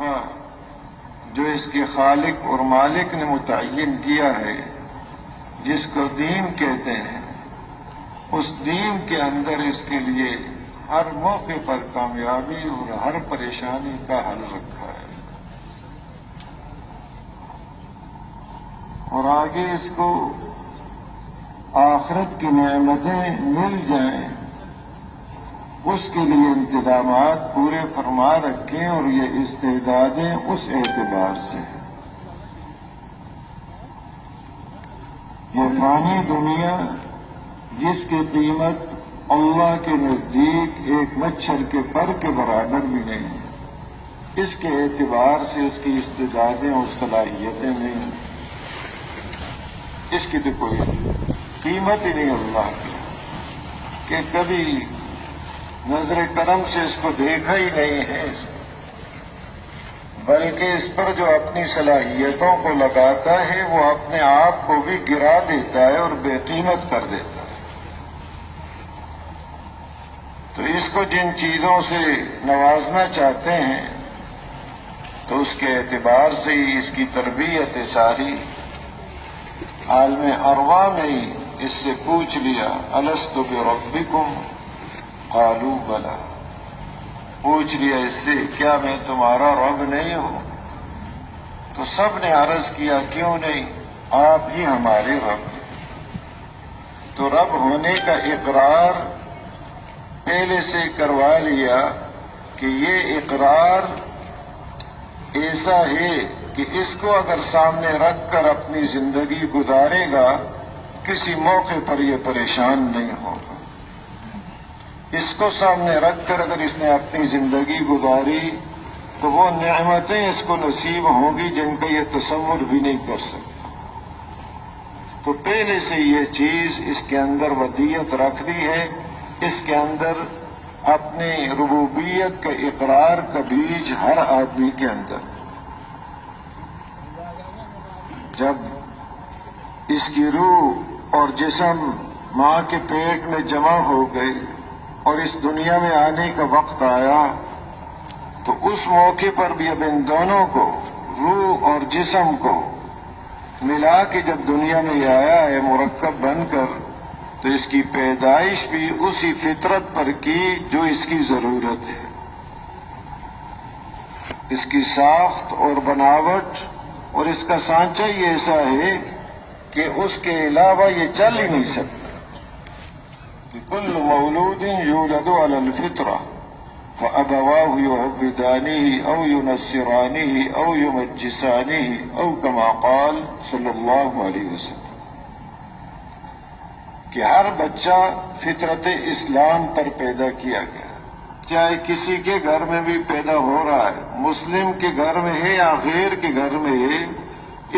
وظیفہ جو اس کے خالق اور مالک نے متعین کیا ہے، جس کو دین کہتے ہیں، اس دین کے اندر اس کے لیے ہر موقع پر کامیابی اور ہر پریشانی کا حل رکھا ہے، اور آگے اس کو آخرت کی نعمتیں مل جائیں اس کے لیے انتظامات پورے فرما رکھیں، اور یہ استعدادیں اس اعتبار سے ہیں۔ یہ فانی دنیا جس کی قیمت اللہ کے نزدیک ایک مچھر کے پر کے برابر بھی نہیں ہے، اس کے اعتبار سے اس کی استعدادیں اور صلاحیتیں نہیں ہیں، اس کی تو کوئی قیمت ہی نہیں اللہ کی، کہ کبھی نظر کرم سے اس کو دیکھا ہی نہیں ہے، بلکہ اس پر جو اپنی صلاحیتوں کو لگاتا ہے وہ اپنے آپ کو بھی گرا دیتا ہے اور بے قیمت کر دیتا ہے۔ تو اس کو جن چیزوں سے نوازنا چاہتے ہیں تو اس کے اعتبار سے ہی اس کی تربیت ساری عالم ارواح میں ہی اس سے پوچھ لیا، الست بربکم قالوا بلی، پوچھ لیا اس سے کیا میں تمہارا رب نہیں ہوں؟ تو سب نے عرض کیا کیوں نہیں، آپ ہی ہمارے رب ہیں۔ تو رب ہونے کا اقرار پہلے سے کروا لیا کہ یہ اقرار ایسا ہے کہ اس کو اگر سامنے رکھ کر اپنی زندگی گزارے گا کسی موقع پر یہ پریشان نہیں ہوگا، اس کو سامنے رکھ کر اگر اس نے اپنی زندگی گزاری تو وہ نعمتیں اس کو نصیب ہوں گی جن کا یہ تصور بھی نہیں کر سکتا۔ تو پہلے سے یہ چیز اس کے اندر ودیت رکھ دی ہے، اس کے اندر اپنی ربوبیت کا اقرار کا بیج ہر آدمی کے اندر۔ جب اس کی روح اور جسم ماں کے پیٹ میں جمع ہو گئی اور اس دنیا میں آنے کا وقت آیا تو اس موقع پر بھی اب ان دونوں کو، روح اور جسم کو ملا کے جب دنیا میں آیا ہے مرکب بن کر، تو اس کی پیدائش بھی اسی فطرت پر کی جو اس کی ضرورت ہے۔ اس کی ساخت اور بناوٹ اور اس کا سانچہ ہی ایسا ہے کہ اس کے علاوہ یہ چل ہی نہیں سکتا۔ کہ کل مولود یولد علی الفطرہ فأبواه يهودانه أو ينصرانه أو يمجسانه أو كما قال صلی اللہ علیہ وسلم، کہ ہر بچہ فطرت اسلام پر پیدا کیا گیا، چاہے کسی کے گھر میں بھی پیدا ہو رہا ہے، مسلم کے گھر میں ہے یا غیر کے گھر میں ہے،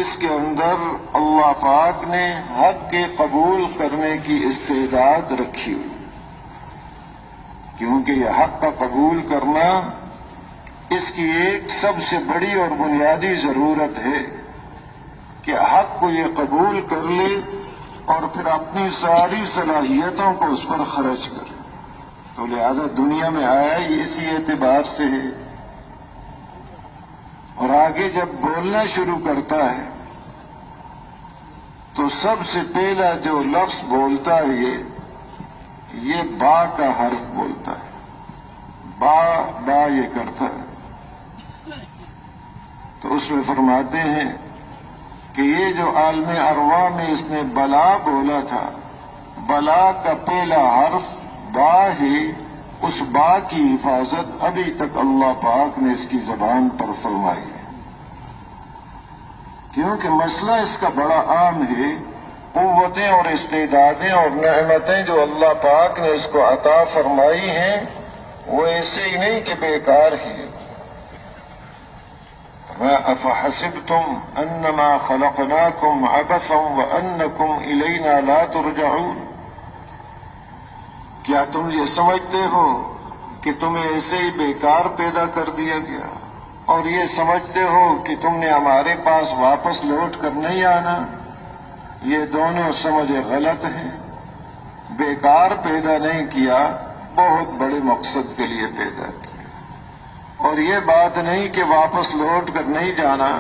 اس کے اندر اللہ پاک نے حق کے قبول کرنے کی استعداد رکھی ہوئی، کیونکہ یہ حق کا قبول کرنا اس کی ایک سب سے بڑی اور بنیادی ضرورت ہے کہ حق کو یہ قبول کر لے اور پھر اپنی ساری صلاحیتوں کو اس پر خرچ کرے۔ تو لہذا دنیا میں آیا یہ اسی اعتبار سے ہے، اور آگے جب بولنا شروع کرتا ہے تو سب سے پہلا جو لفظ بولتا ہے یہ با کا حرف بولتا ہے، با یہ کرتا ہے۔ تو اس میں فرماتے ہیں کہ یہ جو عالم ارواح میں اس نے بلا بولا تھا، بلا کا پہلا حرف با ہے، اس با کی حفاظت ابھی تک اللہ پاک نے اس کی زبان پر فرمائی ہے، کیونکہ مسئلہ اس کا بڑا عام ہے۔ قوتیں اور استعدادیں اور نعمتیں جو اللہ پاک نے اس کو عطا فرمائی ہیں وہ ایسے ہی نہیں کہ بیکار ہی۔ أَفَحَسِبْتُمْ أَنَّمَا خَلَقْنَاكُمْ عَبَثًا وَأَنَّكُمْ إِلَيْنَا لَا تُرْجَعُونَ، کیا تم یہ سمجھتے ہو کہ تمہیں ایسے ہی بیکار پیدا کر دیا گیا اور یہ سمجھتے ہو کہ تم نے ہمارے پاس واپس لوٹ کر نہیں آنا؟ یہ دونوں سمجھ غلط ہیں۔ بیکار پیدا نہیں کیا، بہت بڑے مقصد کے لیے پیدا کیا۔ اور یہ بات نہیں کہ واپس لوٹ کر نہیں جانا،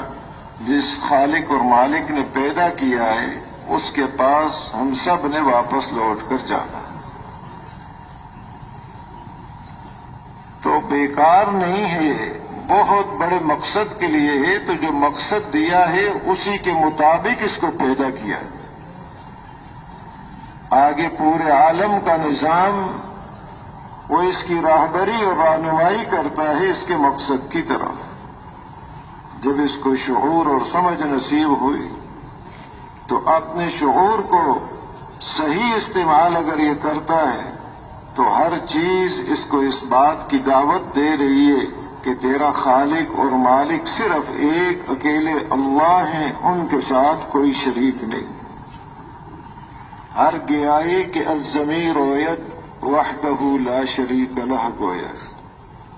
جس خالق اور مالک نے پیدا کیا ہے اس کے پاس ہم سب نے واپس لوٹ کر جانا، تو بیکار نہیں ہے، بہت بڑے مقصد کے لیے ہے، تو جو مقصد دیا ہے اسی کے مطابق اس کو پیدا کیا ہے۔ آگے پورے عالم کا نظام وہ اس کی راہبری اور رہنمائی کرتا ہے اس کے مقصد کی طرف۔ جب اس کو شعور اور سمجھ نصیب ہوئی تو اپنے شعور کو صحیح استعمال اگر یہ کرتا ہے تو ہر چیز اس کو اس بات کی دعوت دے رہی ہے کہ تیرا خالق اور مالک صرف ایک اکیلے اللہ ہیں، ان کے ساتھ کوئی شریک نہیں۔ ہر گیائی کے الضمیر رویت وحدہ لا شریک لہ گویا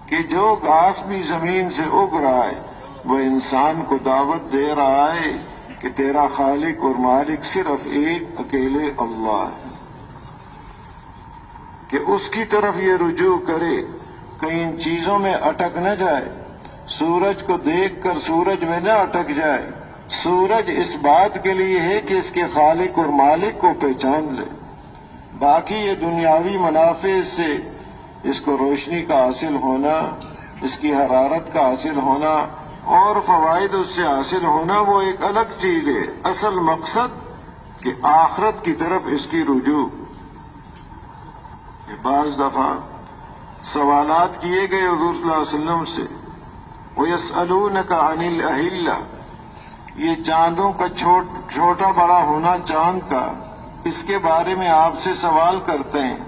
کہ جو گھاس بھی زمین سے اگ رہا ہے وہ انسان کو دعوت دے رہا ہے کہ تیرا خالق اور مالک صرف ایک اکیلے اللہ ہے، کہ اس کی طرف یہ رجوع کرے، کہیں ان چیزوں میں اٹک نہ جائے، سورج کو دیکھ کر سورج میں نہ اٹک جائے۔ سورج اس بات کے لیے ہے کہ اس کے خالق اور مالک کو پہچان لے، باقی یہ دنیاوی منافع سے اس کو روشنی کا حاصل ہونا، اس کی حرارت کا حاصل ہونا اور فوائد اس سے حاصل ہونا وہ ایک الگ چیز ہے۔ اصل مقصد کہ آخرت کی طرف اس کی رجوع۔ بعض دفعہ سوالات کیے گئے حضور صلی اللہ علیہ وسلم سے، وَيَسْأَلُونَكَ عَنِ الْأَهِلَّةِ، یہ چاندوں کا چھوٹا بڑا ہونا چاند کا، اس کے بارے میں آپ سے سوال کرتے ہیں۔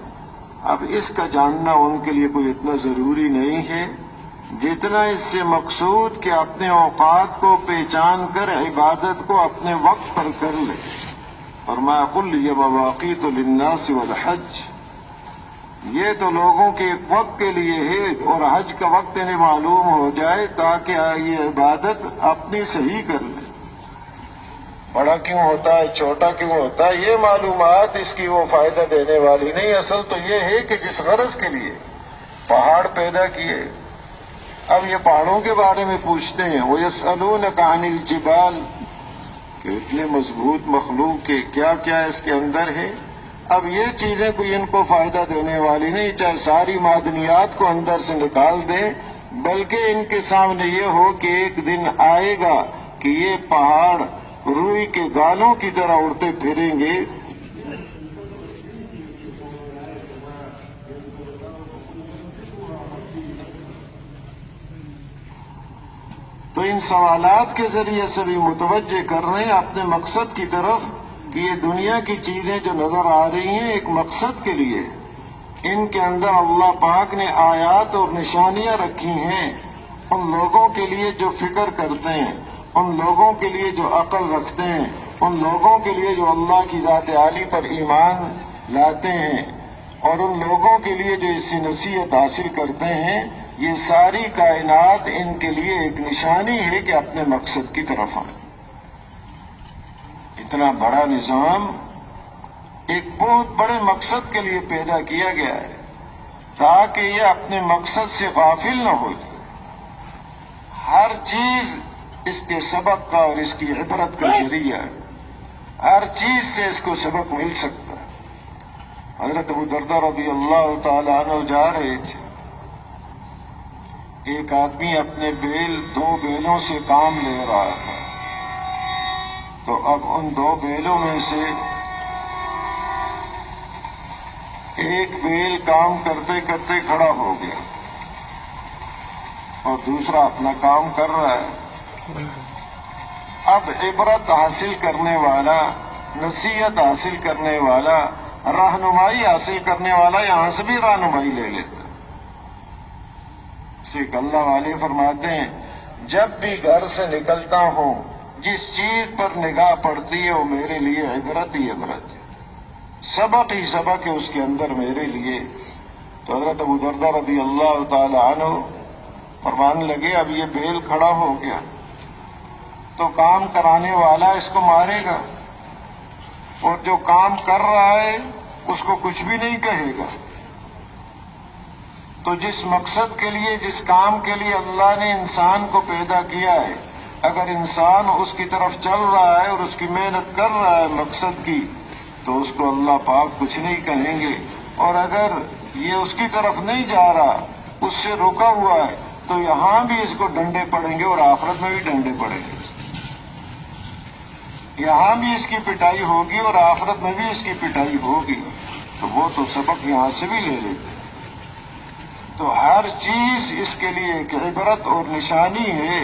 اب اس کا جاننا ان کے لیے کوئی اتنا ضروری نہیں ہے جتنا اس سے مقصود کہ اپنے اوقات کو پہچان کر عبادت کو اپنے وقت پر کر لے۔ فرمایا قُلْ هِيَ مَوَاقِيتُ لِلنَّاسِ وَالْحَجِّ، یہ تو لوگوں کے ایک وقت کے لیے ہے اور حج کا وقت انہیں معلوم ہو جائے تاکہ یہ عبادت اپنی صحیح کر لے۔ بڑا کیوں ہوتا ہے، چھوٹا کیوں ہوتا ہے، یہ معلومات اس کی وہ فائدہ دینے والی نہیں۔ اصل تو یہ ہے کہ جس غرض کے لیے پہاڑ پیدا کیے، اب یہ پہاڑوں کے بارے میں پوچھتے ہیں، وَيَسْأَلُونَكَ عَنِ الْجِبَالِ، کہ اتنے مضبوط مخلوق کے کیا کیا اس کے اندر ہے۔ اب یہ چیزیں کوئی ان کو فائدہ دینے والی نہیں، چاہے ساری معدنیات کو اندر سے نکال دیں، بلکہ ان کے سامنے یہ ہو کہ ایک دن آئے گا کہ یہ پہاڑ روئی کے گالوں کی طرح اڑتے پھریں گے۔ تو ان سوالات کے ذریعے سے بھی متوجہ کر رہے ہیں اپنے مقصد کی طرف کہ یہ دنیا کی چیزیں جو نظر آ رہی ہیں ایک مقصد کے لیے، ان کے اندر اللہ پاک نے آیات اور نشانیاں رکھی ہیں ان لوگوں کے لیے جو فکر کرتے ہیں، ان لوگوں کے لیے جو عقل رکھتے ہیں، ان لوگوں کے لیے جو اللہ کی ذات عالی پر ایمان لاتے ہیں، اور ان لوگوں کے لیے جو اس سے نصیحت حاصل کرتے ہیں۔ یہ ساری کائنات ان کے لیے ایک نشانی ہے کہ اپنے مقصد کی طرف آئیں۔ اتنا بڑا نظام ایک بہت بڑے مقصد کے لیے پیدا کیا گیا ہے تاکہ یہ اپنے مقصد سے غافل نہ ہو جائے۔ ہر چیز اس کے سبق کا اور اس کی عبرت کا ذریعہ ہے، ہر چیز سے اس کو سبق مل سکتا ہے۔ حضرت ابو درداء رضی اللہ تعالی عنہ جا رہے تھے، ایک آدمی اپنے دو بیلوں سے کام لے رہا تھا، تو اب ان دو بیلوں میں سے ایک بیل کام کرتے کرتے کھڑا ہو گیا اور دوسرا اپنا کام کر رہا ہے۔ اب عبرت حاصل کرنے والا، نصیحت حاصل کرنے والا، رہنمائی حاصل کرنے والا یہاں سے بھی رہنمائی لے لیتا۔ ایک اللہ والے فرماتے ہیں جب بھی گھر سے نکلتا ہوں جس چیز پر نگاہ پڑتی ہے وہ میرے لیے عبرت ہی عبرت ہے، سبق ہی سبق ہے اس کے اندر میرے لیے۔ تو حضرت ابو درداء رضی اللہ تعالی عنہ فرمانے لگے اب یہ بیل کھڑا ہو گیا تو کام کرانے والا اس کو مارے گا، اور جو کام کر رہا ہے اس کو کچھ بھی نہیں کہے گا۔ تو جس مقصد کے لیے، جس کام کے لیے اللہ نے انسان کو پیدا کیا ہے، اگر انسان اس کی طرف چل رہا ہے اور اس کی محنت کر رہا ہے مقصد کی، تو اس کو اللہ پاک کچھ نہیں کہیں گے، اور اگر یہ اس کی طرف نہیں جا رہا، اس سے رکا ہوا ہے، تو یہاں بھی اس کو ڈنڈے پڑیں گے اور آخرت میں بھی ڈنڈے پڑیں گے، یہاں بھی اس کی پٹائی ہوگی اور آخرت میں بھی اس کی پٹائی ہوگی، تو وہ تو سبق یہاں سے بھی لے لیتے۔ تو ہر چیز اس کے لیے ایک عبرت اور نشانی ہے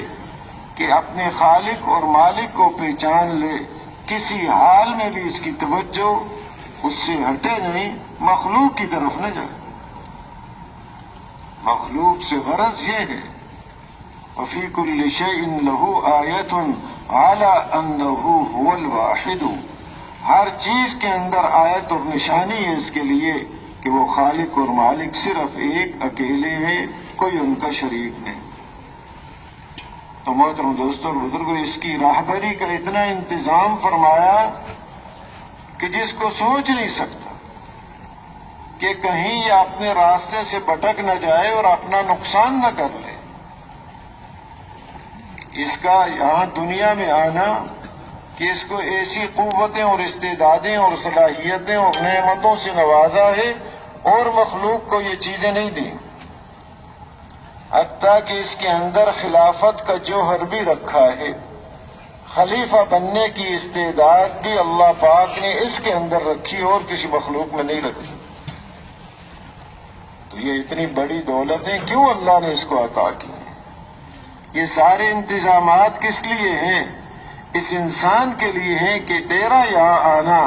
کہ اپنے خالق اور مالک کو پہچان لے، کسی حال میں بھی اس کی توجہ اس سے ہٹے نہیں، مخلوق کی طرف نہ جائے۔ مخلوق سے غرض یہ ہے وَفِي كُلِّ شَيْءٍ لَهُ آیَةٌ عَلَىٰ أَنَّهُ هُوَ الْوَاحِدُ، ہر چیز کے اندر آیت اور نشانی ہے اس کے لیے کہ وہ خالق اور مالک صرف ایک اکیلے ہیں، کوئی ان کا شریک نہیں۔ تو محترم دوستوں اور بزرگوں، اس کی راہبری کا اتنا انتظام فرمایا کہ جس کو سوچ نہیں سکتا کہ کہیں یہ اپنے راستے سے بھٹک نہ جائے اور اپنا نقصان نہ کر لے۔ اس کا یہاں دنیا میں آنا کہ اس کو ایسی قوتیں اور استعدادیں اور صلاحیتیں اور نعمتوں سے نوازا ہے اور مخلوق کو یہ چیزیں نہیں دیں، حتیٰ کہ اس کے اندر خلافت کا جوہر بھی رکھا ہے، خلیفہ بننے کی استعداد بھی اللہ پاک نے اس کے اندر رکھی اور کسی مخلوق میں نہیں رکھی۔ تو یہ اتنی بڑی دولتیں کیوں اللہ نے اس کو عطا کی ہیں؟ یہ سارے انتظامات کس لیے ہیں؟ اس انسان کے لیے ہیں کہ تیرا یہاں آنا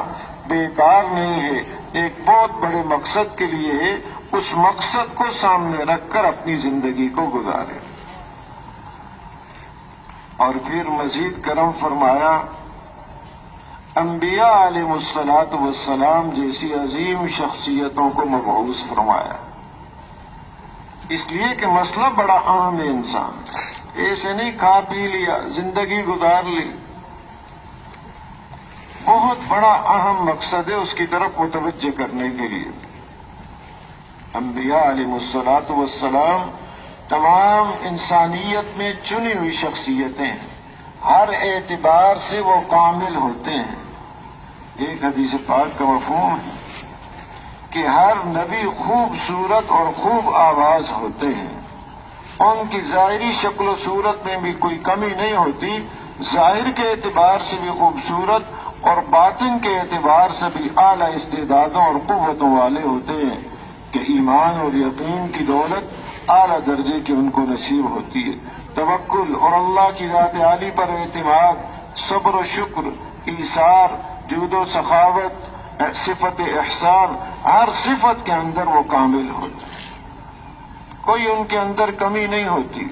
بیکار نہیں ہے، ایک بہت بڑے مقصد کے لیے ہے، اس مقصد کو سامنے رکھ کر اپنی زندگی کو گزارے۔ اور پھر مزید کرم فرمایا، انبیاء علیہ الصلوۃ والسلام جیسی عظیم شخصیتوں کو مبعوث فرمایا، اس لیے کہ مسئلہ بڑا اہم ہے۔ انسان ایسے نہیں کھا پی لیا زندگی گزار لی، بہت بڑا اہم مقصد ہے، اس کی طرف متوجہ کرنے کے لیے۔ انبیاء علیہ الصلوۃ والسلام تمام انسانیت میں چنی ہوئی شخصیتیں ہیں، ہر اعتبار سے وہ کامل ہوتے ہیں۔ ایک حدیث پاک کا مفہوم ہے کہ ہر نبی خوبصورت اور خوب آواز ہوتے ہیں، ان کی ظاہری شکل و صورت میں بھی کوئی کمی نہیں ہوتی، ظاہر کے اعتبار سے بھی خوبصورت اور باطن کے اعتبار سے بھی اعلیٰ استعدادوں اور قوتوں والے ہوتے ہیں کہ ایمان اور یقین کی دولت اعلیٰ درجے کی ان کو نصیب ہوتی ہے۔ توکل اور اللہ کی ذات عالی پر اعتماد، صبر و شکر، ایثار، جود و سخاوت، صفت احسان، ہر صفت کے اندر وہ کامل ہوتے ہیں، کوئی ان کے اندر کمی نہیں ہوتی،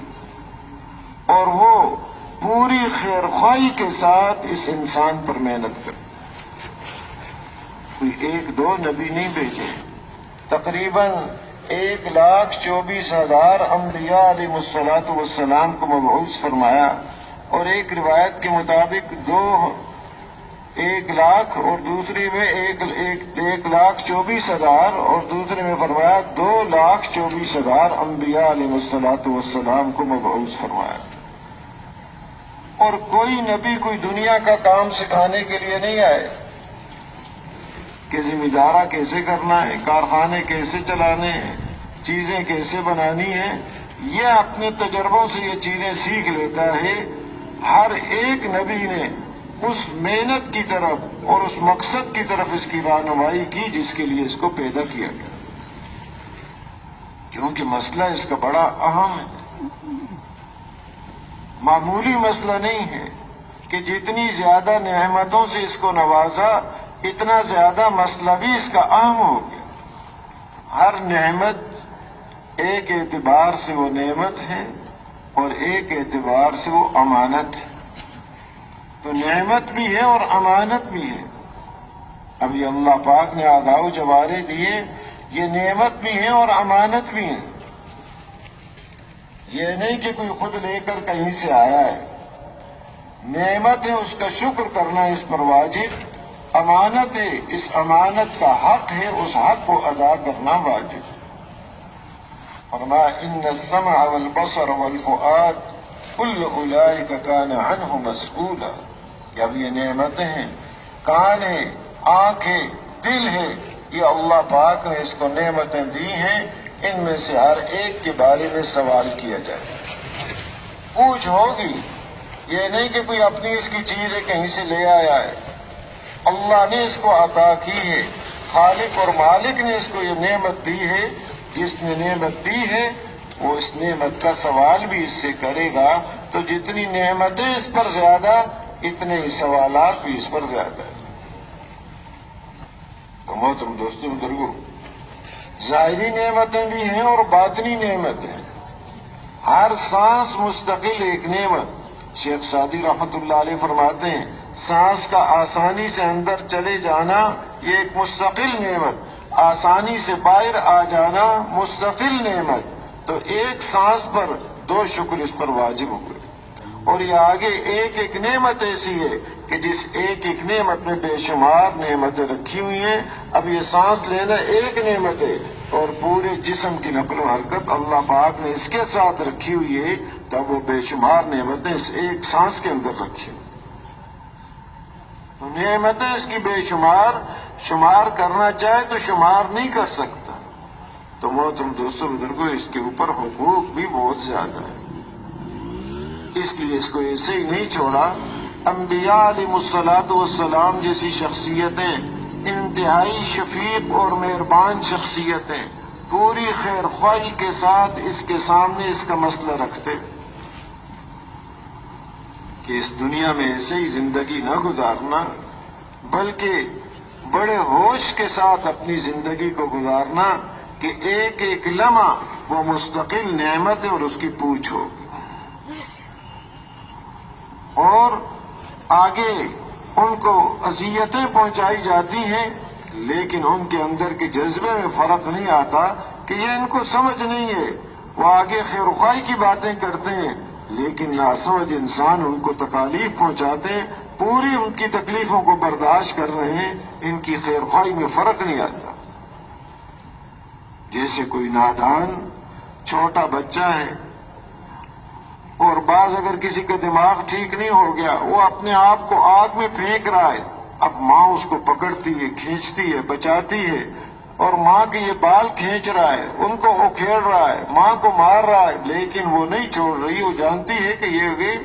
اور وہ پوری خیر خواہی کے ساتھ اس انسان پر محنت کرتے۔ کوئی ایک دو نبی نہیں بھیجے، تقریباً 1,24,000 انبیاء علیہ الصلوۃ والسلام کو مبعوث فرمایا، اور ایک روایت کے مطابق 1,00,000 اور دوسری میں 1,24,000 اور دوسرے میں فرمایا 2,24,000 انبیاء علیہ الصلوۃ والسلام کو مبعوث فرمایا۔ اور کوئی نبی کوئی دنیا کا کام سکھانے کے لیے نہیں آئے کہ ذمہ دارہ کیسے کرنا ہے، کارخانے کیسے چلانے ہیں، چیزیں کیسے بنانی ہیں، یہ اپنے تجربوں سے یہ چیزیں سیکھ لیتا ہے۔ ہر ایک نبی نے اس محنت کی طرف اور اس مقصد کی طرف اس کی رہنمائی کی جس کے لیے اس کو پیدا کیا گیا، کیونکہ مسئلہ اس کا بڑا اہم ہے، معمولی مسئلہ نہیں ہے کہ جتنی زیادہ نعمتوں سے اس کو نوازا اتنا زیادہ مسئلہ بھی اس کا اہم ہو گیا۔ ہر نعمت ایک اعتبار سے وہ نعمت ہے اور ایک اعتبار سے وہ امانت ہے، تو نعمت بھی ہے اور امانت بھی ہے۔ اب یہ اللہ پاک نے آداب و جوارے دیے، یہ نعمت بھی ہے اور امانت بھی ہے، یہ نہیں کہ کوئی خود لے کر کہیں سے آیا ہے، نعمت ہے، اس کا شکر کرنا اس پر واجب، امانت ہے، اس امانت کا حق ہے، اس حق کو ادا کرنا واجب۔ فرمایا ان السمع والبصر والفؤاد کل اولئک کان عنہ مسئولا، کہ اب یہ نعمتیں ہیں، کان ہے، آنکھ ہے، دل ہے، یہ اللہ پاک نے اس کو نعمتیں دی ہیں، ان میں سے ہر ایک کے بارے میں سوال کیا جائے، پوچھ ہوگی۔ یہ نہیں کہ کوئی اپنی اس کی چیز ہے کہیں سے لے آیا ہے، اللہ نے اس کو عطا کی ہے، خالق اور مالک نے اس کو یہ نعمت دی ہے۔ جس نے نعمت دی ہے وہ اس نعمت کا سوال بھی اس سے کرے گا، تو جتنی نعمتیں اس پر زیادہ اتنے ہی سوالات بھی اس پر زیادہ ہیں۔ تو محترم دوستوں بزرگوں، ظاہری نعمتیں بھی ہیں اور باطنی نعمتیں ہیں، ہر سانس مستقل ایک نعمت۔ شیخ سعدی رحمت اللہ علیہ فرماتے ہیں سانس کا آسانی سے اندر چلے جانا یہ ایک مستقل نعمت، آسانی سے باہر آ جانا مستقل نعمت، تو ایک سانس پر دو شکر اس پر واجب ہوئے۔ اور یہ آگے ایک ایک نعمت ایسی ہے کہ جس ایک ایک نعمت میں بے شمار نعمتیں رکھی ہوئی ہیں۔ اب یہ سانس لینا ایک نعمت ہے اور پورے جسم کی نقل و حرکت اللہ پاک نے اس کے ساتھ رکھی ہوئی ہے، تب وہ بے شمار نعمتیں اس ایک سانس کے اندر رکھی ہوئی۔ نعمتیں اس کی بے شمار کرنا چاہے تو شمار نہیں کر سکتا۔ تو محترم دوستوں بزرگوں، اس کے اوپر حقوق بھی بہت زیادہ ہے، اس لیے اس کو ایسے ہی نہیں چھوڑا۔ انبیاء علیہ الصلوۃ والسلام جیسی شخصیتیں، انتہائی شفیق اور مہربان شخصیتیں، پوری خیر خواہی کے ساتھ اس کے سامنے اس کا مسئلہ رکھتے کہ اس دنیا میں ایسے ہی زندگی نہ گزارنا، بلکہ بڑے ہوش کے ساتھ اپنی زندگی کو گزارنا کہ ایک ایک لمحہ وہ مستقل نعمت ہے اور اس کی پوچھ ہو۔ اور آگے ان کو اذیتیں پہنچائی جاتی ہیں، لیکن ان کے اندر کے جذبے میں فرق نہیں آتا کہ یہ ان کو سمجھ نہیں ہے۔ وہ آگے خیر خواہی کی باتیں کرتے ہیں، لیکن ناسمجھ انسان ان کو تکالیف پہنچاتے ہیں، پوری ان کی تکلیفوں کو برداشت کر رہے ہیں، ان کی خیر خواہی میں فرق نہیں آتا۔ جیسے کوئی نادان چھوٹا بچہ ہے اور بعض اگر کسی کا دماغ ٹھیک نہیں ہو گیا، وہ اپنے آپ کو آگ میں پھینک رہا ہے، اب ماں اس کو پکڑتی ہے، کھینچتی ہے، بچاتی ہے، اور ماں کے یہ بال کھینچ رہا ہے، ان کو اکھیڑ رہا ہے، ماں کو مار رہا ہے، لیکن وہ نہیں چھوڑ رہی۔ وہ جانتی ہے کہ یہ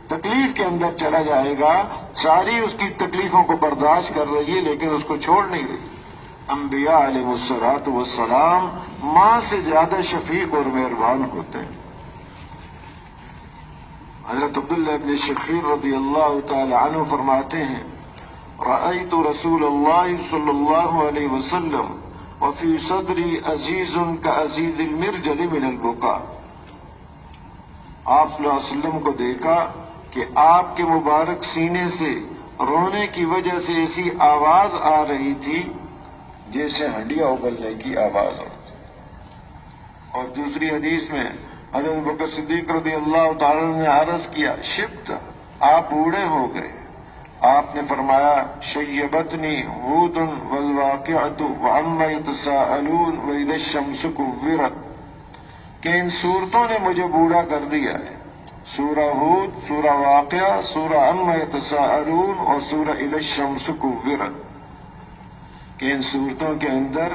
تکلیف کے اندر چلا جائے گا، ساری اس کی تکلیفوں کو برداشت کر رہی ہے، لیکن اس کو چھوڑ نہیں رہی۔ انبیاء علیہ الصلوۃ والسلام ماں سے زیادہ شفیق اور مہربان ہوتے ہیں۔ حضرت عبداللہ ابن شخیر رضی اللہ تعالی عنہ فرماتے ہیں رأیت رسول اللہ صلی اللہ علیہ وسلم وفی صدری عزیز کعزیز المرجل من البکاء۔ آپ صلی اللہ علیہ وسلم کو دیکھا کہ آپ کے مبارک سینے سے رونے کی وجہ سے ایسی آواز آ رہی تھی جیسے ہنڈیا اگلنے کی آواز ہوتی۔ اور دوسری حدیث میں حضرت بکر صدیق رضی اللہ تعالی نے عرض کیا شبت، آپ بوڑھے ہو گئے۔ آپ نے فرمایا شیبتنی ہود والواقعۃ وعما یتساءلون واذا الشمس کورت، کہ ان صورتوں نے مجھے بوڑھا کر دیا ہے، سورہ ہود، سورہ واقعہ، سورہ عما یتساءلون اور سورہ اذا الشمس کورت، کہ ان صورتوں کے اندر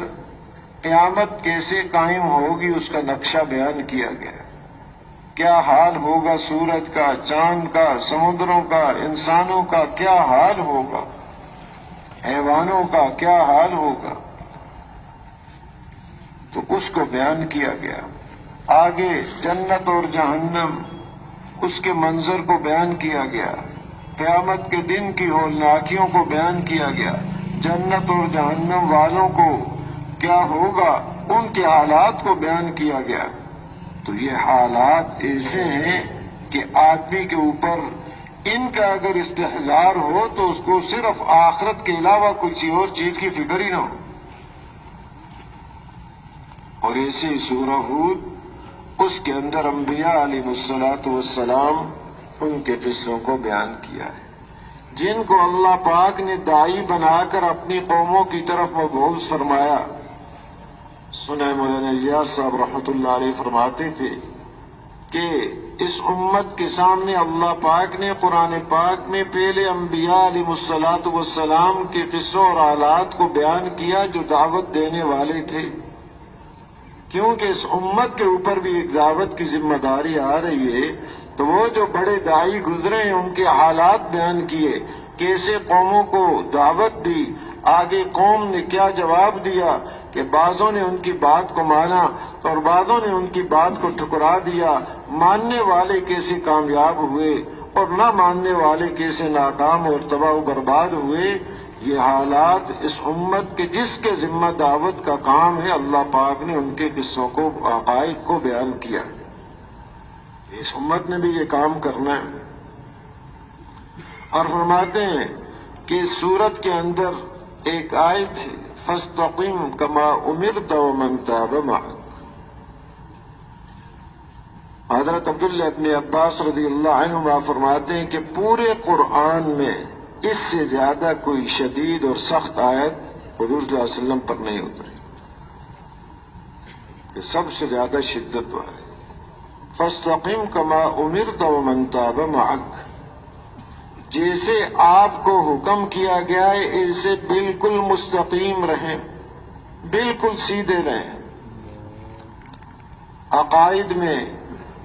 قیامت کیسے قائم ہوگی اس کا نقشہ بیان کیا گیا، کیا حال ہوگا سورج کا، چاند کا، سمندروں کا، انسانوں کا کیا حال ہوگا، حیوانوں کا کیا حال ہوگا، تو اس کو بیان کیا گیا۔ آگے جنت اور جہنم، اس کے منظر کو بیان کیا گیا، قیامت کے دن کی ہولناکیوں کو بیان کیا گیا، جنت اور جہنم والوں کو کیا ہوگا ان کے حالات کو بیان کیا گیا۔ تو یہ حالات ایسے ہیں کہ آدمی کے اوپر ان کا اگر استحضار ہو تو اس کو صرف آخرت کے علاوہ کسی اور چیز کی فکر ہی نہ ہو۔ اور ایسے سورہ ہود، اس کے اندر انبیاء علیہ الصلوۃ والسلام ان کے قصوں کو بیان کیا ہے، جن کو اللہ پاک نے داعی بنا کر اپنی قوموں کی طرف مبعوث فرمایا۔ سنہ مولانا الیاس صاحب رحمۃ اللہ علیہ فرماتے تھے کہ اس امت کے سامنے اللہ پاک نے قرآن پاک میں پہلے انبیاء علیہ الصلوۃ والسلام کے قصوں اور حالات کو بیان کیا جو دعوت دینے والے تھے، کیونکہ اس امت کے اوپر بھی ایک دعوت کی ذمہ داری آ رہی ہے۔ تو وہ جو بڑے داعی گزرے ہیں ان کے حالات بیان کیے، کیسے قوموں کو دعوت دی، آگے قوم نے کیا جواب دیا کہ بعضوں نے ان کی بات کو مانا اور بعضوں نے ان کی بات کو ٹھکرا دیا، ماننے والے کیسے کامیاب ہوئے اور نہ ماننے والے کیسے ناکام اور تباہ و برباد ہوئے۔ یہ حالات اس امت کے جس کے ذمہ دعوت کا کام ہے، اللہ پاک نے ان کے قصوں کو، حقائق کو بیان کیا۔ اس امت نے بھی یہ کام کرنا ہے۔ اور فرماتے ہیں کہ اس سورت کے اندر ایک آیت ہے، فاستقم کما امرت ومن تاب معک۔ حضرت عبداللہ ابن عباس رضی اللہ عنہما فرماتے ہیں کہ پورے قرآن میں اس سے زیادہ کوئی شدید اور سخت آیت حضور صلی اللہ علیہ وسلم پر نہیں اتری، کہ سب سے زیادہ شدت والی۔ فاستقم کما امرت ومن تاب معک، جیسے آپ کو حکم کیا گیا ہے ایسے بالکل مستقیم رہیں، بالکل سیدھے رہیں، عقائد میں،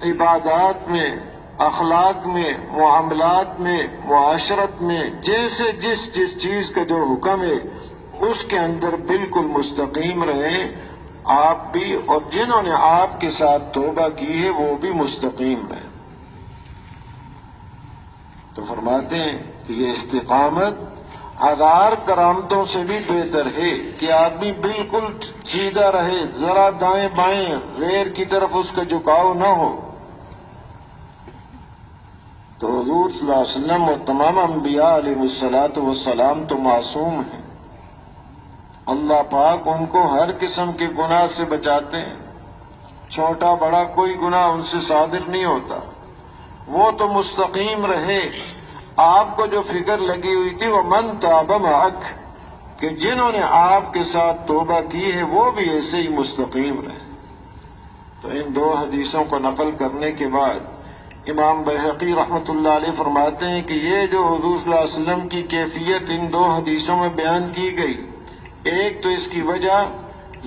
عبادات میں، اخلاق میں، معاملات میں، معاشرت میں، جیسے جس چیز کا جو حکم ہے اس کے اندر بالکل مستقیم رہیں آپ بھی، اور جنہوں نے آپ کے ساتھ توبہ کی ہے وہ بھی مستقیم رہیں۔ تو فرماتے ہیں کہ یہ استقامت ہزار کرامتوں سے بھی بہتر ہے کہ آدمی بالکل سیدھا رہے، ذرا دائیں بائیں غیر کی طرف اس کا جھکاؤ نہ ہو۔ تو حضور صلی اللہ علیہ وسلم اور تمام انبیاء علیہ الصلوۃ والسلام تو معصوم ہیں، اللہ پاک ان کو ہر قسم کے گناہ سے بچاتے ہیں، چھوٹا بڑا کوئی گناہ ان سے صادر نہیں ہوتا۔ وہ تو مستقیم رہے۔ آپ کو جو فکر لگی ہوئی تھی وہ من تاب معک، کہ جنہوں نے آپ کے ساتھ توبہ کی ہے وہ بھی ایسے ہی مستقیم رہے۔ تو ان دو حدیثوں کو نقل کرنے کے بعد امام بہقی رحمۃ اللہ علیہ فرماتے ہیں کہ یہ جو حضور صلی اللہ علیہ وسلم کی کیفیت ان دو حدیثوں میں بیان کی گئی، ایک تو اس کی وجہ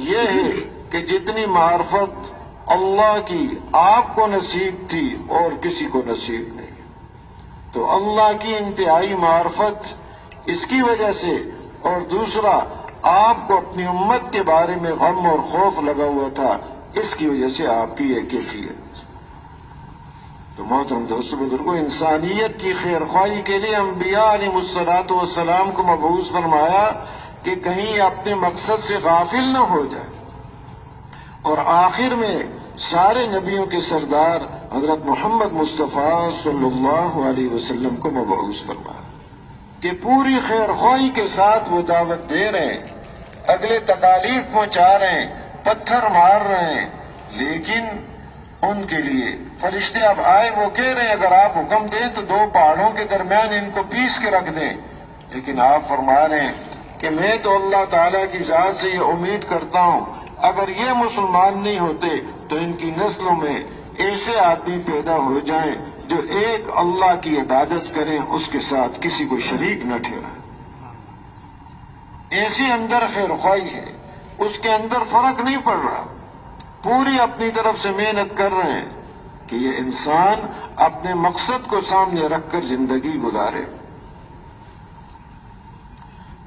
یہ ہے کہ جتنی معرفت اللہ کی آپ کو نصیب تھی اور کسی کو نصیب نہیں، تو اللہ کی انتہائی معرفت اس کی وجہ سے، اور دوسرا آپ کو اپنی امت کے بارے میں غم اور خوف لگا ہوا تھا، اس کی وجہ سے آپ کی یہ کیفیت۔ تو محترم دوستو بزرگوں، انسانیت کی خیر خواہی کے لیے انبیاء علیہ الصلوۃ والسلام کو مبعوث فرمایا کہ کہیں اپنے مقصد سے غافل نہ ہو جائے، اور آخر میں سارے نبیوں کے سردار حضرت محمد مصطفیٰ صلی اللہ علیہ وسلم کو مبعوث فرمایا کہ پوری خیر خواہی کے ساتھ وہ دعوت دے رہے ہیں، اگلے تکالیف پہنچا رہے ہیں، پتھر مار رہے ہیں، لیکن ان کے لیے فرشتے اب آئے، وہ کہہ رہے ہیں اگر آپ حکم دیں تو دو پہاڑوں کے درمیان ان کو پیس کے رکھ دیں، لیکن آپ فرما رہے ہیں کہ میں تو اللہ تعالیٰ کی ذات سے یہ امید کرتا ہوں اگر یہ مسلمان نہیں ہوتے تو ان کی نسلوں میں ایسے آدمی پیدا ہو جائیں جو ایک اللہ کی عبادت کریں، اس کے ساتھ کسی کو شریک نہ ٹھہرائیں۔ ایسی اندر خیر خواہی ہے، اس کے اندر فرق نہیں پڑ رہا، پوری اپنی طرف سے محنت کر رہے ہیں کہ یہ انسان اپنے مقصد کو سامنے رکھ کر زندگی گزارے۔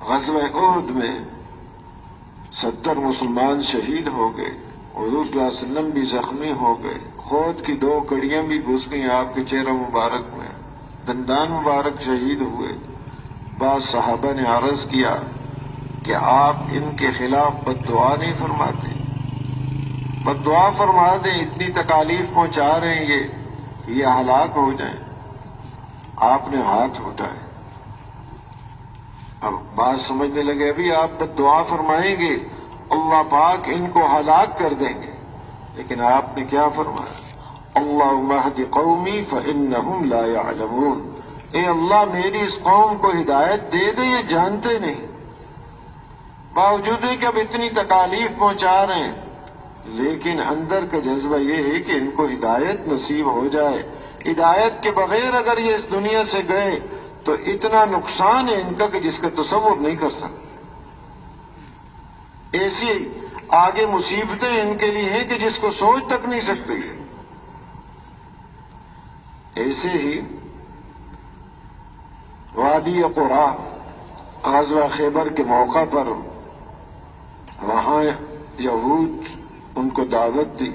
غزوہ احد میں 70 مسلمان شہید ہو گئے، حضور صلی اللہ علیہ وسلم بھی زخمی ہو گئے، خود کی 2 کڑیاں بھی گھس گئیں آپ کے چہرہ مبارک میں، دندان مبارک شہید ہوئے۔ بعض صحابہ نے عرض کیا کہ آپ ان کے خلاف بد دعا نہیں فرماتے، بد دعا فرما دیں، اتنی تکالیف پہنچا رہے ہیں یہ ہلاک ہو جائیں۔ آپ نے ہاتھ اٹھائے، اب بات سمجھنے لگے ابھی آپ بد دعا فرمائیں گے اللہ پاک ان کو ہلاک کر دیں گے، لیکن آپ نے کیا فرمایا؟ اللہم اہد قومی فإنہم لا یعلمون، اے اللہ میری اس قوم کو ہدایت دے دے، یہ جانتے نہیں۔ باوجود کہ اب اتنی تکالیف پہنچا رہے ہیں، لیکن اندر کا جذبہ یہ ہے کہ ان کو ہدایت نصیب ہو جائے. ہدایت کے بغیر اگر یہ اس دنیا سے گئے تو اتنا نقصان ہے ان کا کہ جس کا تصور نہیں کر سکتے. ایسی آگے مصیبتیں ان کے لیے ہیں کہ جس کو سوچ تک نہیں سکتے. ایسے ہی وادی قرا غزوہ خیبر کے موقع پر وہاں یہود ان کو دعوت دی.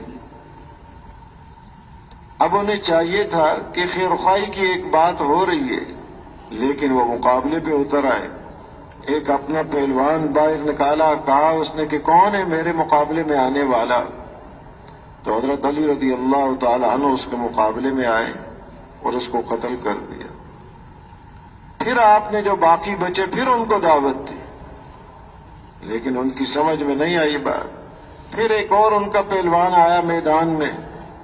اب انہیں چاہیے تھا کہ خیر خواہی کی ایک بات ہو رہی ہے لیکن وہ مقابلے پہ اتر آئے. ایک اپنا پہلوان باہر نکالا, کہا اس نے کہ کون ہے میرے مقابلے میں آنے والا؟ تو حضرت علی رضی اللہ تعالی عنہ اس کے مقابلے میں آئے اور اس کو قتل کر دیا. پھر آپ نے جو باقی بچے پھر ان کو دعوت دی لیکن ان کی سمجھ میں نہیں آئی بات. پھر ایک اور ان کا پہلوان آیا میدان میں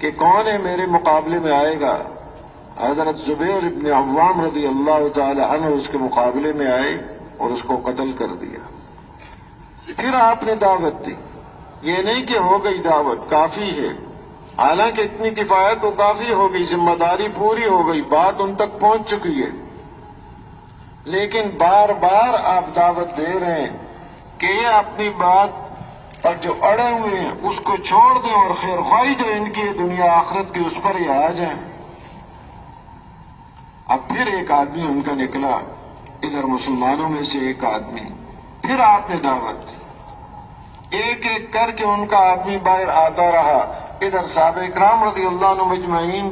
کہ کون ہے میرے مقابلے میں آئے گا؟ حضرت زبیر ابن عوام رضی اللہ تعالی عنہ اس کے مقابلے میں آئے اور اس کو قتل کر دیا. پھر آپ نے دعوت دی. یہ نہیں کہ ہو گئی دعوت, کافی ہے. حالانکہ اتنی کفایت تو کافی ہو گئی, ذمہ داری پوری ہو گئی, بات ان تک پہنچ چکی ہے. لیکن بار بار آپ دعوت دے رہے ہیں کہ یہ اپنی بات پر جو اڑے ہوئے ہیں اس کو چھوڑ دیں اور خیر خواہی جو ان کی دنیا آخرت کی اس پر ہی آ جائیں. اب پھر ایک آدمی ان کا نکلا, ادھر مسلمانوں میں سے ایک آدمی. پھر آپ نے دعوت دی. ایک ایک کر کے ان کا آدمی باہر آتا رہا. ادھر صحابہ اکرام رضی اللہ عنہ مجمعین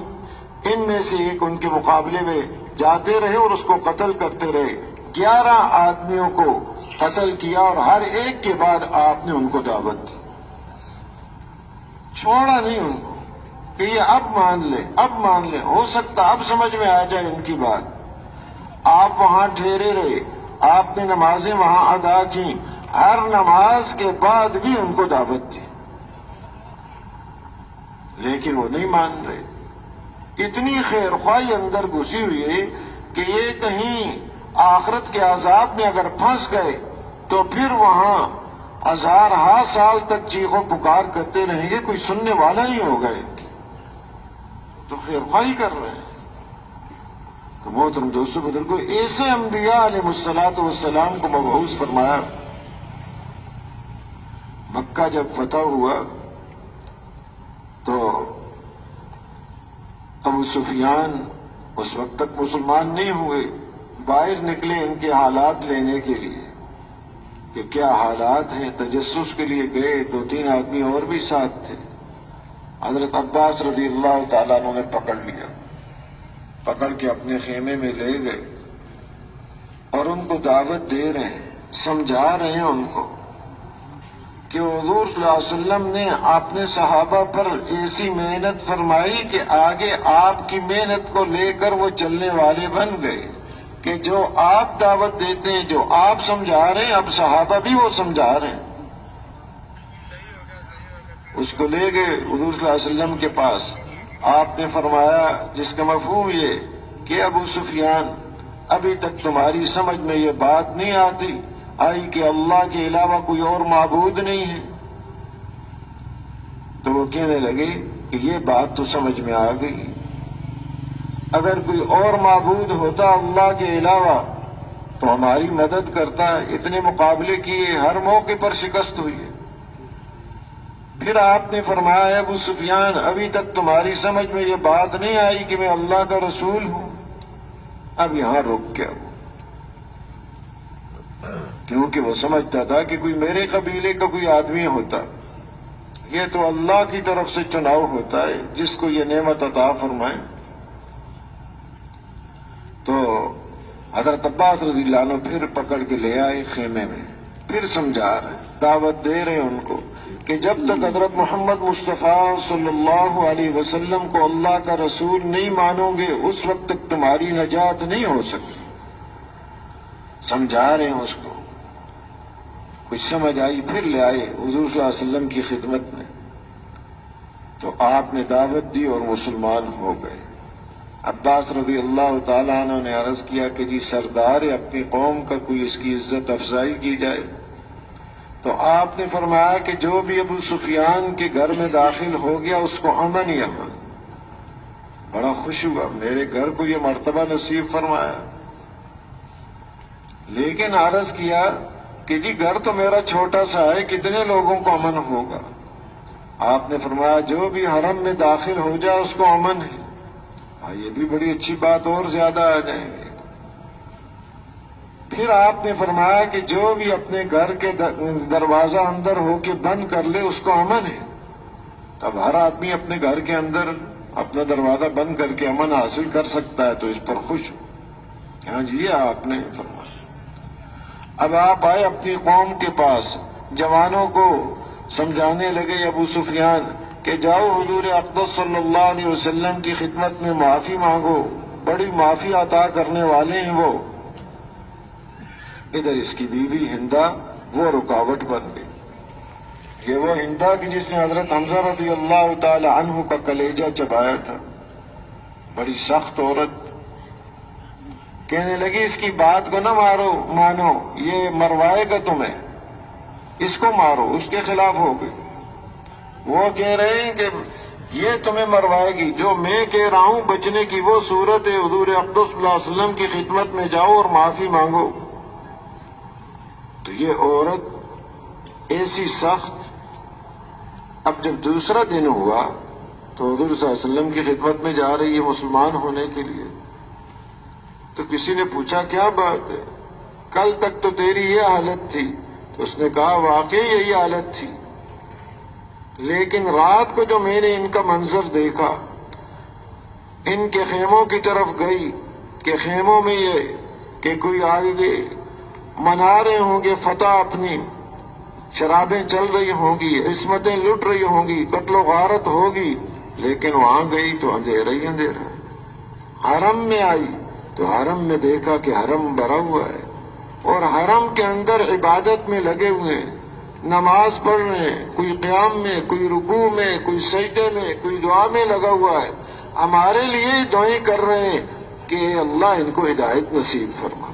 ان میں سے ایک ان کے مقابلے میں جاتے رہے اور اس کو قتل کرتے رہے. 11 آدمیوں کو قتل کیا اور ہر ایک کے بعد آپ نے ان کو دعوت دی. چھوڑا نہیں ان کو کہ یہ اب مان لے, اب مان لے, ہو سکتا اب سمجھ میں آ جائے ان کی بات. آپ وہاں ٹھہرے رہے, آپ نے نمازیں وہاں ادا کی, ہر نماز کے بعد بھی ان کو دعوت دی لیکن وہ نہیں مان رہے. اتنی خیر خواہی اندر گھسی ہوئی ہے کہ یہ کہیں آخرت کے عذاب میں اگر پھنس گئے تو پھر وہاں 1000 سال تک چیخو پکار کرتے رہیں گے, کوئی سننے والا نہیں ہوگا ان کی. تو خیر خواہی کر رہے ہیں. تو محترم دوستو بزرگوں, ایسے انبیاء علیہ الصلوۃ والسلام کو مبعوث فرمایا. مکہ جب فتح ہوا تو ابو سفیان اس وقت تک مسلمان نہیں ہوئے, باہر نکلے ان کے حالات لینے کے لیے کہ کیا حالات ہیں. تجسس کے لیے گئے, 2-3 آدمی اور بھی ساتھ تھے. حضرت عباس رضی اللہ تعالیٰ عنہ نے پکڑ لیا, پکڑ کے اپنے خیمے میں لے گئے اور ان کو دعوت دے رہے ہیں, سمجھا رہے ہیں ان کو کہ حضور صلی اللہ علیہ وسلم نے اپنے صحابہ پر ایسی محنت فرمائی کہ آگے آپ کی محنت کو لے کر وہ چلنے والے بن گئے کہ جو آپ دعوت دیتے ہیں, جو آپ سمجھا رہے ہیں, اب صحابہ بھی وہ سمجھا رہے ہیں. اس کو لے گئے حضور صلی اللہ علیہ وسلم کے پاس. آپ نے فرمایا جس کا مفہوم یہ کہ ابو سفیان ابھی تک تمہاری سمجھ میں یہ بات نہیں آئی کہ اللہ کے علاوہ کوئی اور معبود نہیں ہے. تو وہ کہنے لگے کہ یہ بات تو سمجھ میں آ گئی, اگر کوئی اور معبود ہوتا اللہ کے علاوہ تو ہماری مدد کرتا. اتنے مقابلے کیے, ہر موقع پر شکست ہوئی ہے. پھر آپ نے فرمایا ابو سفیان ابھی تک تمہاری سمجھ میں یہ بات نہیں آئی کہ میں اللہ کا رسول ہوں. اب یہاں رک گیا وہ, کیونکہ وہ سمجھتا تھا کہ کوئی میرے قبیلے کا کوئی آدمی ہوتا. یہ تو اللہ کی طرف سے چناؤ ہوتا ہے جس کو یہ نعمت عطا فرمائے. تو حضرت عباس رضی اللہ عنہ پھر پکڑ کے لے آئے خیمے میں, پھر سمجھا رہے, دعوت دے رہے ان کو کہ جب تک حضرت محمد مصطفیٰ صلی اللہ علیہ وسلم کو اللہ کا رسول نہیں مانو گے اس وقت تک تمہاری نجات نہیں ہو سکتی. سمجھا رہے ہیں اس کو, کچھ سمجھ آئی, پھر لے آئے حضور صلی اللہ علیہ وسلم کی خدمت میں. تو آپ نے دعوت دی اور مسلمان ہو گئے. عباس رضی اللہ تعالیٰ عنہ نے عرض کیا کہ جی سردار اپنی قوم کا کوئی اس کی عزت افزائی کی جائے. تو آپ نے فرمایا کہ جو بھی ابو سفیان کے گھر میں داخل ہو گیا اس کو امن ہی امن. بڑا خوش ہوا، میرے گھر کو یہ مرتبہ نصیب فرمایا. لیکن عرض کیا کہ جی گھر تو میرا چھوٹا سا ہے، کتنے لوگوں کو امن ہوگا؟ آپ نے فرمایا جو بھی حرم میں داخل ہو جائے اس کو امن ہے. یہ بھی بڑی اچھی بات، اور زیادہ آ جائیں گے. پھر آپ نے فرمایا کہ جو بھی اپنے گھر کے دروازہ اندر ہو کے بند کر لے اس کو امن ہے. تب ہر آدمی اپنے گھر کے اندر اپنا دروازہ بند کر کے امن حاصل کر سکتا ہے، تو اس پر خوش ہو. ہاں جی آپ نے فرمایا. اب آپ آئے اپنی قوم کے پاس، جوانوں کو سمجھانے لگے ابو سفیان کہ جاؤ حضور اقدس صلی اللہ علیہ وسلم کی خدمت میں معافی مانگو، بڑی معافی عطا کرنے والے ہیں وہ. ادھر اس کی بیوی ہندا وہ رکاوٹ بن گئی. یہ وہ ہندا کی جس نے حضرت حمزہ رضی اللہ تعالی عنہ کا کلیجہ چبایا تھا، بڑی سخت عورت. کہنے لگی اس کی بات کو نہ مانو، یہ مروائے گا تمہیں، اس کو مارو. اس کے خلاف ہو گئی. وہ کہہ رہے ہیں کہ یہ تمہیں مروائے گی. جو میں کہہ رہا ہوں بچنے کی وہ صورت ہے، حضور اقدس صلی اللہ علیہ وسلم کی خدمت میں جاؤ اور معافی مانگو. تو یہ عورت ایسی سخت. اب جب دوسرا دن ہوا تو حضور صلی اللہ علیہ وسلم کی خدمت میں جا رہی ہے مسلمان ہونے کے لیے. تو کسی نے پوچھا کیا بات ہے؟ کل تک تو تیری یہ حالت تھی. تو اس نے کہا واقعی یہی حالت تھی، لیکن رات کو جو میں نے ان کا منظر دیکھا، ان کے خیموں کی طرف گئی کہ خیموں میں یہ کہ کوئی آئے گے، منا رہے ہوں گے فتح اپنی، شرابیں چل رہی ہوں گی، عصمتیں لٹ رہی ہوں گی، قتل و غارت ہوگی. لیکن وہاں گئی تو اندھیرا ہی اندھیرا. حرم میں آئی تو حرم میں دیکھا کہ حرم بھرا ہوا ہے، اور حرم کے اندر عبادت میں لگے ہوئے ہیں، نماز پڑھ رہے ہیں، کوئی قیام میں، کوئی رکوع میں، کوئی سجدے میں، کوئی دعا میں لگا ہوا ہے. ہمارے لیے دعائیں کر رہے ہیں کہ اللہ ان کو ہدایت نصیب فرما.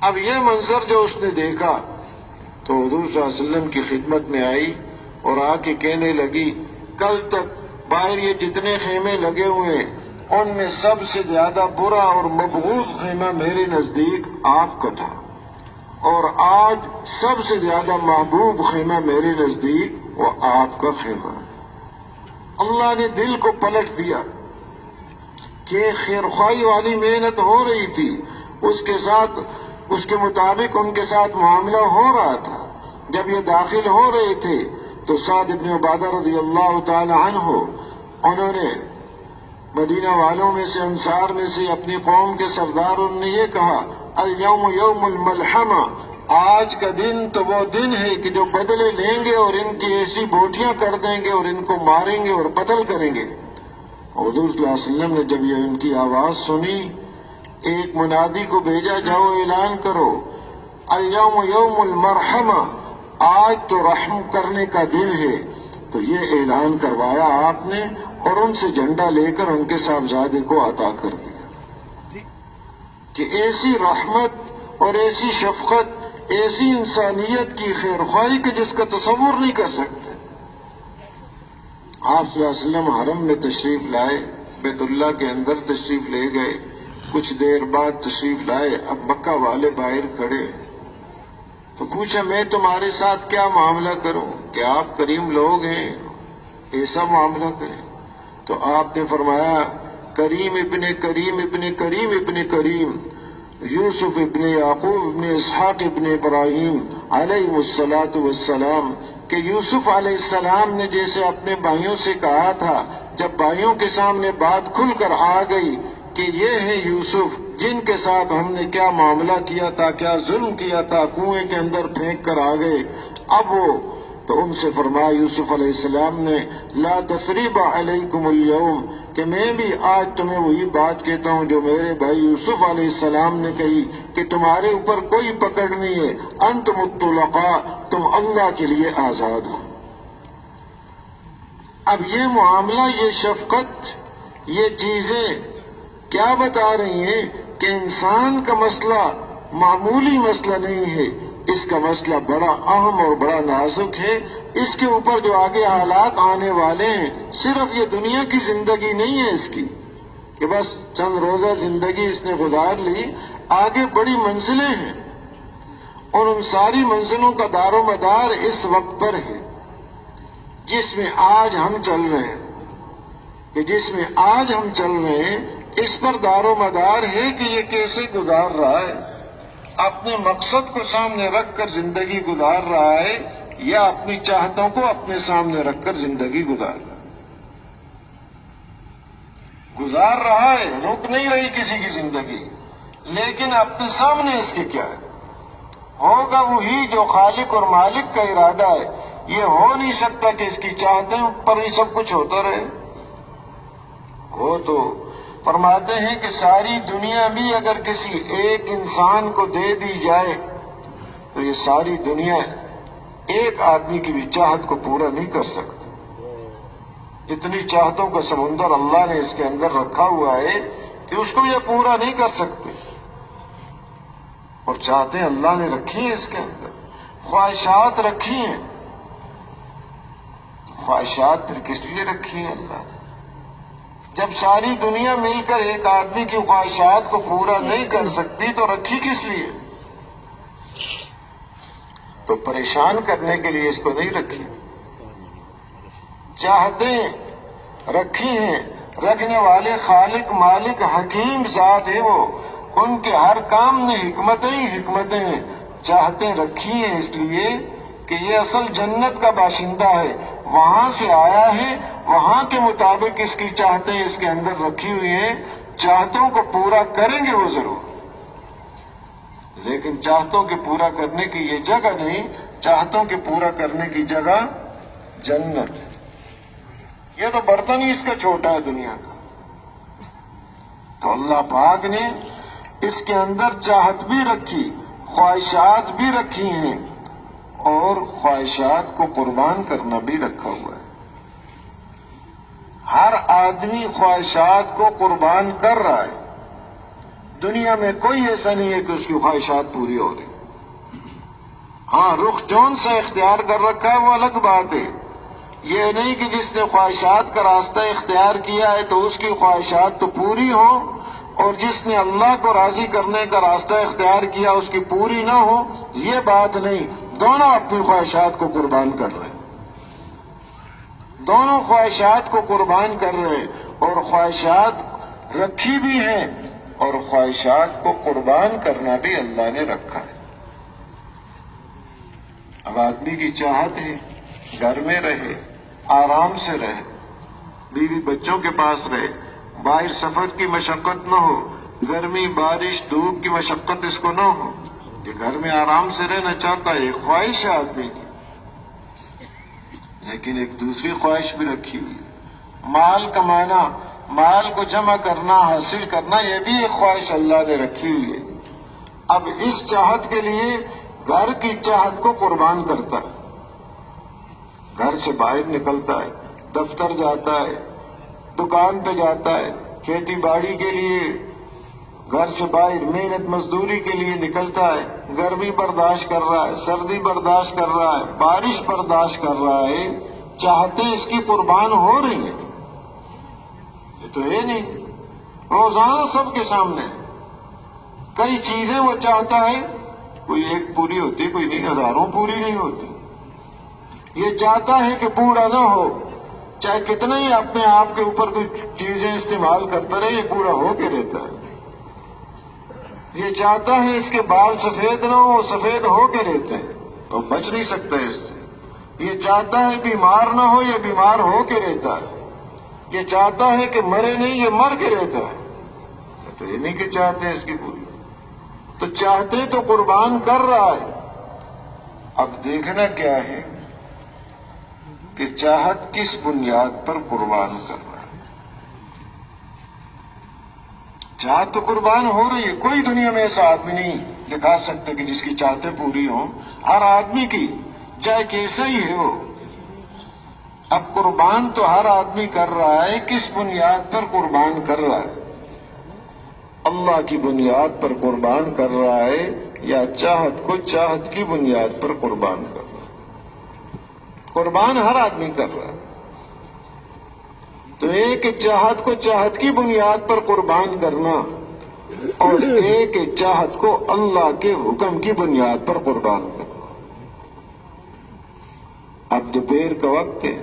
اب یہ منظر جو اس نے دیکھا تو حضور صلی اللہ علیہ وسلم کی خدمت میں آئی اور آ کے کہنے لگی کل تک باہر یہ جتنے خیمے لگے ہوئے ہیں ان میں سب سے زیادہ برا اور مبغوض خیمہ میرے نزدیک آپ کا تھا، اور آج سب سے زیادہ محبوب خیمہ میرے نزدیک وہ آپ کا خیمہ ہے. اللہ نے دل کو پلٹ دیا کہ خیرخواہی والی محنت ہو رہی تھی، اس کے ساتھ اس کے مطابق ان کے ساتھ معاملہ ہو رہا تھا. جب یہ داخل ہو رہے تھے تو سعد بن عبادہ رضی اللہ تعالی عنہ انہوں نے مدینہ والوں میں سے، انصار میں سے، اپنی قوم کے سرداروں نے یہ کہا الیوم یوم الملحمہ، آج کا دن تو وہ دن ہے کہ جو بدلے لیں گے اور ان کی ایسی بوٹیاں کر دیں گے اور ان کو ماریں گے اور قتل کریں گے. حضور صلی اللہ علیہ وسلم نے جب یہ ان کی آواز سنی، ایک منادی کو بھیجا جاؤ اعلان کرو الیوم یوم المرحمہ، آج تو رحم کرنے کا دن ہے. تو یہ اعلان کروایا آپ نے اور ان سے جھنڈا لے کر ان کے صاحبزادے کو عطا کر دیا کہ ایسی رحمت اور ایسی شفقت، ایسی انسانیت کی خیرخواہی کہ جس کا تصور نہیں کر سکتے. آپ صلی اللہ علیہ وسلم حرم میں تشریف لائے، بیت اللہ کے اندر تشریف لے گئے. کچھ دیر بعد تشریف لائے، اب مکہ والے باہر کھڑے تو پوچھا میں تمہارے ساتھ کیا معاملہ کروں کہ آپ کریم لوگ ہیں، ایسا معاملہ کریں. تو آپ نے فرمایا کریم ابن کریم ابن کریم ابن کریم، یوسف ابن یعقوب ابن اسحاق ابن ابراہیم علیہ الصلاۃ والسلام، کہ یوسف علیہ السلام نے جیسے اپنے بھائیوں سے کہا تھا، جب بھائیوں کے سامنے بات کھل کر آ گئی کہ یہ ہے یوسف جن کے ساتھ ہم نے کیا معاملہ کیا تھا، کیا ظلم کیا تھا، کنویں کے اندر پھینک کر آ گئے. اب وہ تو ان سے فرمایا یوسف علیہ السلام نے لا تثریب علیکم اليوم، کہ میں بھی آج تمہیں وہی بات کہتا ہوں جو میرے بھائی یوسف علیہ السلام نے کہی کہ تمہارے اوپر کوئی پکڑ نہیں ہے، انتم الطلقاء، تم اللہ کے لیے آزاد ہو. اب یہ معاملہ، یہ شفقت، یہ چیزیں کیا بتا رہی ہیں کہ انسان کا مسئلہ معمولی مسئلہ نہیں ہے. اس کا مسئلہ بڑا اہم اور بڑا نازک ہے. اس کے اوپر جو آگے حالات آنے والے ہیں، صرف یہ دنیا کی زندگی نہیں ہے اس کی کہ بس چند روزہ زندگی اس نے گزار لی. آگے بڑی منزلیں ہیں اور ان ساری منزلوں کا دار و مدار اس وقت پر ہے جس میں آج ہم چل رہے ہیں. کہ جس میں آج ہم چل رہے ہیں اس پر دار و مدار ہے کہ یہ کیسے گزار رہا ہے. اپنے مقصد کو سامنے رکھ کر زندگی گزار رہا ہے یا اپنی چاہتوں کو اپنے سامنے رکھ کر زندگی گزار رہا ہے. گزار رہا ہے، رک نہیں رہی کسی کی زندگی، لیکن اپنے سامنے اس کے کیا ہے؟ ہوگا وہی جو خالق اور مالک کا ارادہ ہے. یہ ہو نہیں سکتا کہ اس کی چاہتیں پر ہی سب کچھ ہوتا رہے. وہ تو فرماتے ہیں کہ ساری دنیا بھی اگر کسی ایک انسان کو دے دی جائے تو یہ ساری دنیا ایک آدمی کی بھی چاہت کو پورا نہیں کر سکتی. اتنی چاہتوں کا سمندر اللہ نے اس کے اندر رکھا ہوا ہے کہ اس کو یہ پورا نہیں کر سکتے. اور چاہتے اللہ نے رکھی ہیں اس کے اندر، خواہشات رکھی ہیں. خواہشات پھر کس لیے رکھی ہیں اللہ نے؟ جب ساری دنیا مل کر ایک آدمی کی خواہشات کو پورا نہیں کر سکتی تو رکھی کس لیے؟ تو پریشان کرنے کے لیے اس کو نہیں رکھی. چاہتیں رکھی ہیں، رکھنے والے خالق مالک حکیم ذات ہے وہ. ان کے ہر کام میں حکمتیں ہی حکمتیں ہیں. چاہتیں رکھی ہیں اس لیے کہ یہ اصل جنت کا باشندہ ہے، وہاں سے آیا ہے، وہاں کے مطابق اس کی چاہتیں اس کے اندر رکھی ہوئی ہیں. چاہتوں کو پورا کریں گے وہ ضرور، لیکن چاہتوں کے پورا کرنے کی یہ جگہ نہیں، چاہتوں کے پورا کرنے کی جگہ جنت ہے. یہ تو برتن ہی اس کا چھوٹا ہے دنیا کا. تو اللہ پاک نے اس کے اندر چاہت بھی رکھی، خواہشات بھی رکھی ہیں اور خواہشات کو قربان کرنا بھی رکھا ہوا ہے. ہر آدمی خواہشات کو قربان کر رہا ہے. دنیا میں کوئی ایسا نہیں ہے کہ اس کی خواہشات پوری ہو رہی. ہاں، رخ جون سے اختیار کر رکھا ہے وہ الگ بات ہے. یہ نہیں کہ جس نے خواہشات کا راستہ اختیار کیا ہے تو اس کی خواہشات تو پوری ہو، اور جس نے اللہ کو راضی کرنے کا راستہ اختیار کیا اس کی پوری نہ ہو. یہ بات نہیں، دونوں اپنی خواہشات کو قربان کر رہے ہیں. دونوں خواہشات کو قربان کر رہے ہیں، اور خواہشات رکھی بھی ہیں اور خواہشات کو قربان کرنا بھی اللہ نے رکھا ہے. اب آدمی کی چاہت ہے گھر میں رہے، آرام سے رہے، بیوی بچوں کے پاس رہے، باہر سفر کی مشقت نہ ہو، گرمی بارش دھوپ کی مشقت اس کو نہ ہو. یہ گھر میں آرام سے رہنا چاہتا ہے، ایک خواہش ہے آدمی کی. لیکن ایک دوسری خواہش بھی رکھی ہوئی ہے، مال کمانا، مال کو جمع کرنا، حاصل کرنا، یہ بھی ایک خواہش اللہ نے رکھی ہوئی ہے. اب اس چاہت کے لیے گھر کی چاہت کو قربان کرتا ہے. گھر سے باہر نکلتا ہے، دفتر جاتا ہے، دکان پہ جاتا ہے، کھیتی باڑی کے لیے گھر سے باہر محنت مزدوری کے لیے نکلتا ہے. گرمی برداشت کر رہا ہے، سردی برداشت کر رہا ہے، بارش برداشت کر رہا ہے. چاہتے اس کی قربان ہو رہی ہیں. یہ تو ہے نہیں، روزانہ سب کے سامنے کئی چیزیں وہ چاہتا ہے، کوئی ایک پوری ہوتی، کوئی نہیں، ہزاروں پوری نہیں ہوتی. یہ چاہتا ہے کہ بوڑھا نہ ہو، چاہے کتنا ہی اپنے آپ کے اوپر کوئی چیزیں استعمال کرتا رہے، یہ بوڑھا ہو کے رہتا ہے. یہ چاہتا ہے اس کے بال سفید نہ ہو، سفید ہو کے رہتے ہیں، تو بچ نہیں سکتا اس سے. یہ چاہتا ہے بیمار نہ ہو، یہ بیمار ہو کے رہتا ہے. یہ چاہتا ہے کہ مرے نہیں، یہ مر کے رہتا ہے. تو یہ نہیں کہ چاہتے ہیں اس کی پوری، تو چاہتے تو قربان کر رہا ہے. اب دیکھنا کیا ہے کہ چاہت کس بنیاد پر قربان کر رہا ہے. چاہت تو قربان ہو رہی ہے. کوئی دنیا میں ایسا آدمی نہیں دکھا سکتے کہ جس کی چاہتیں پوری ہوں. ہر آدمی کی، چاہے کیسا ہی ہے وہ. اب قربان تو ہر آدمی کر رہا ہے. کس بنیاد پر قربان کر رہا ہے؟ اللہ کی بنیاد پر قربان کر رہا ہے. یا چاہت کو چاہت کی بنیاد پر قربان کرنا؟ قربان ہر آدمی کر رہا ہے، تو ایک چاہت کو چاہت کی بنیاد پر قربان کرنا اور ایک چاہت کو اللہ کے حکم کی بنیاد پر قربان کرنا۔ اب دوپہر کا وقت ہے،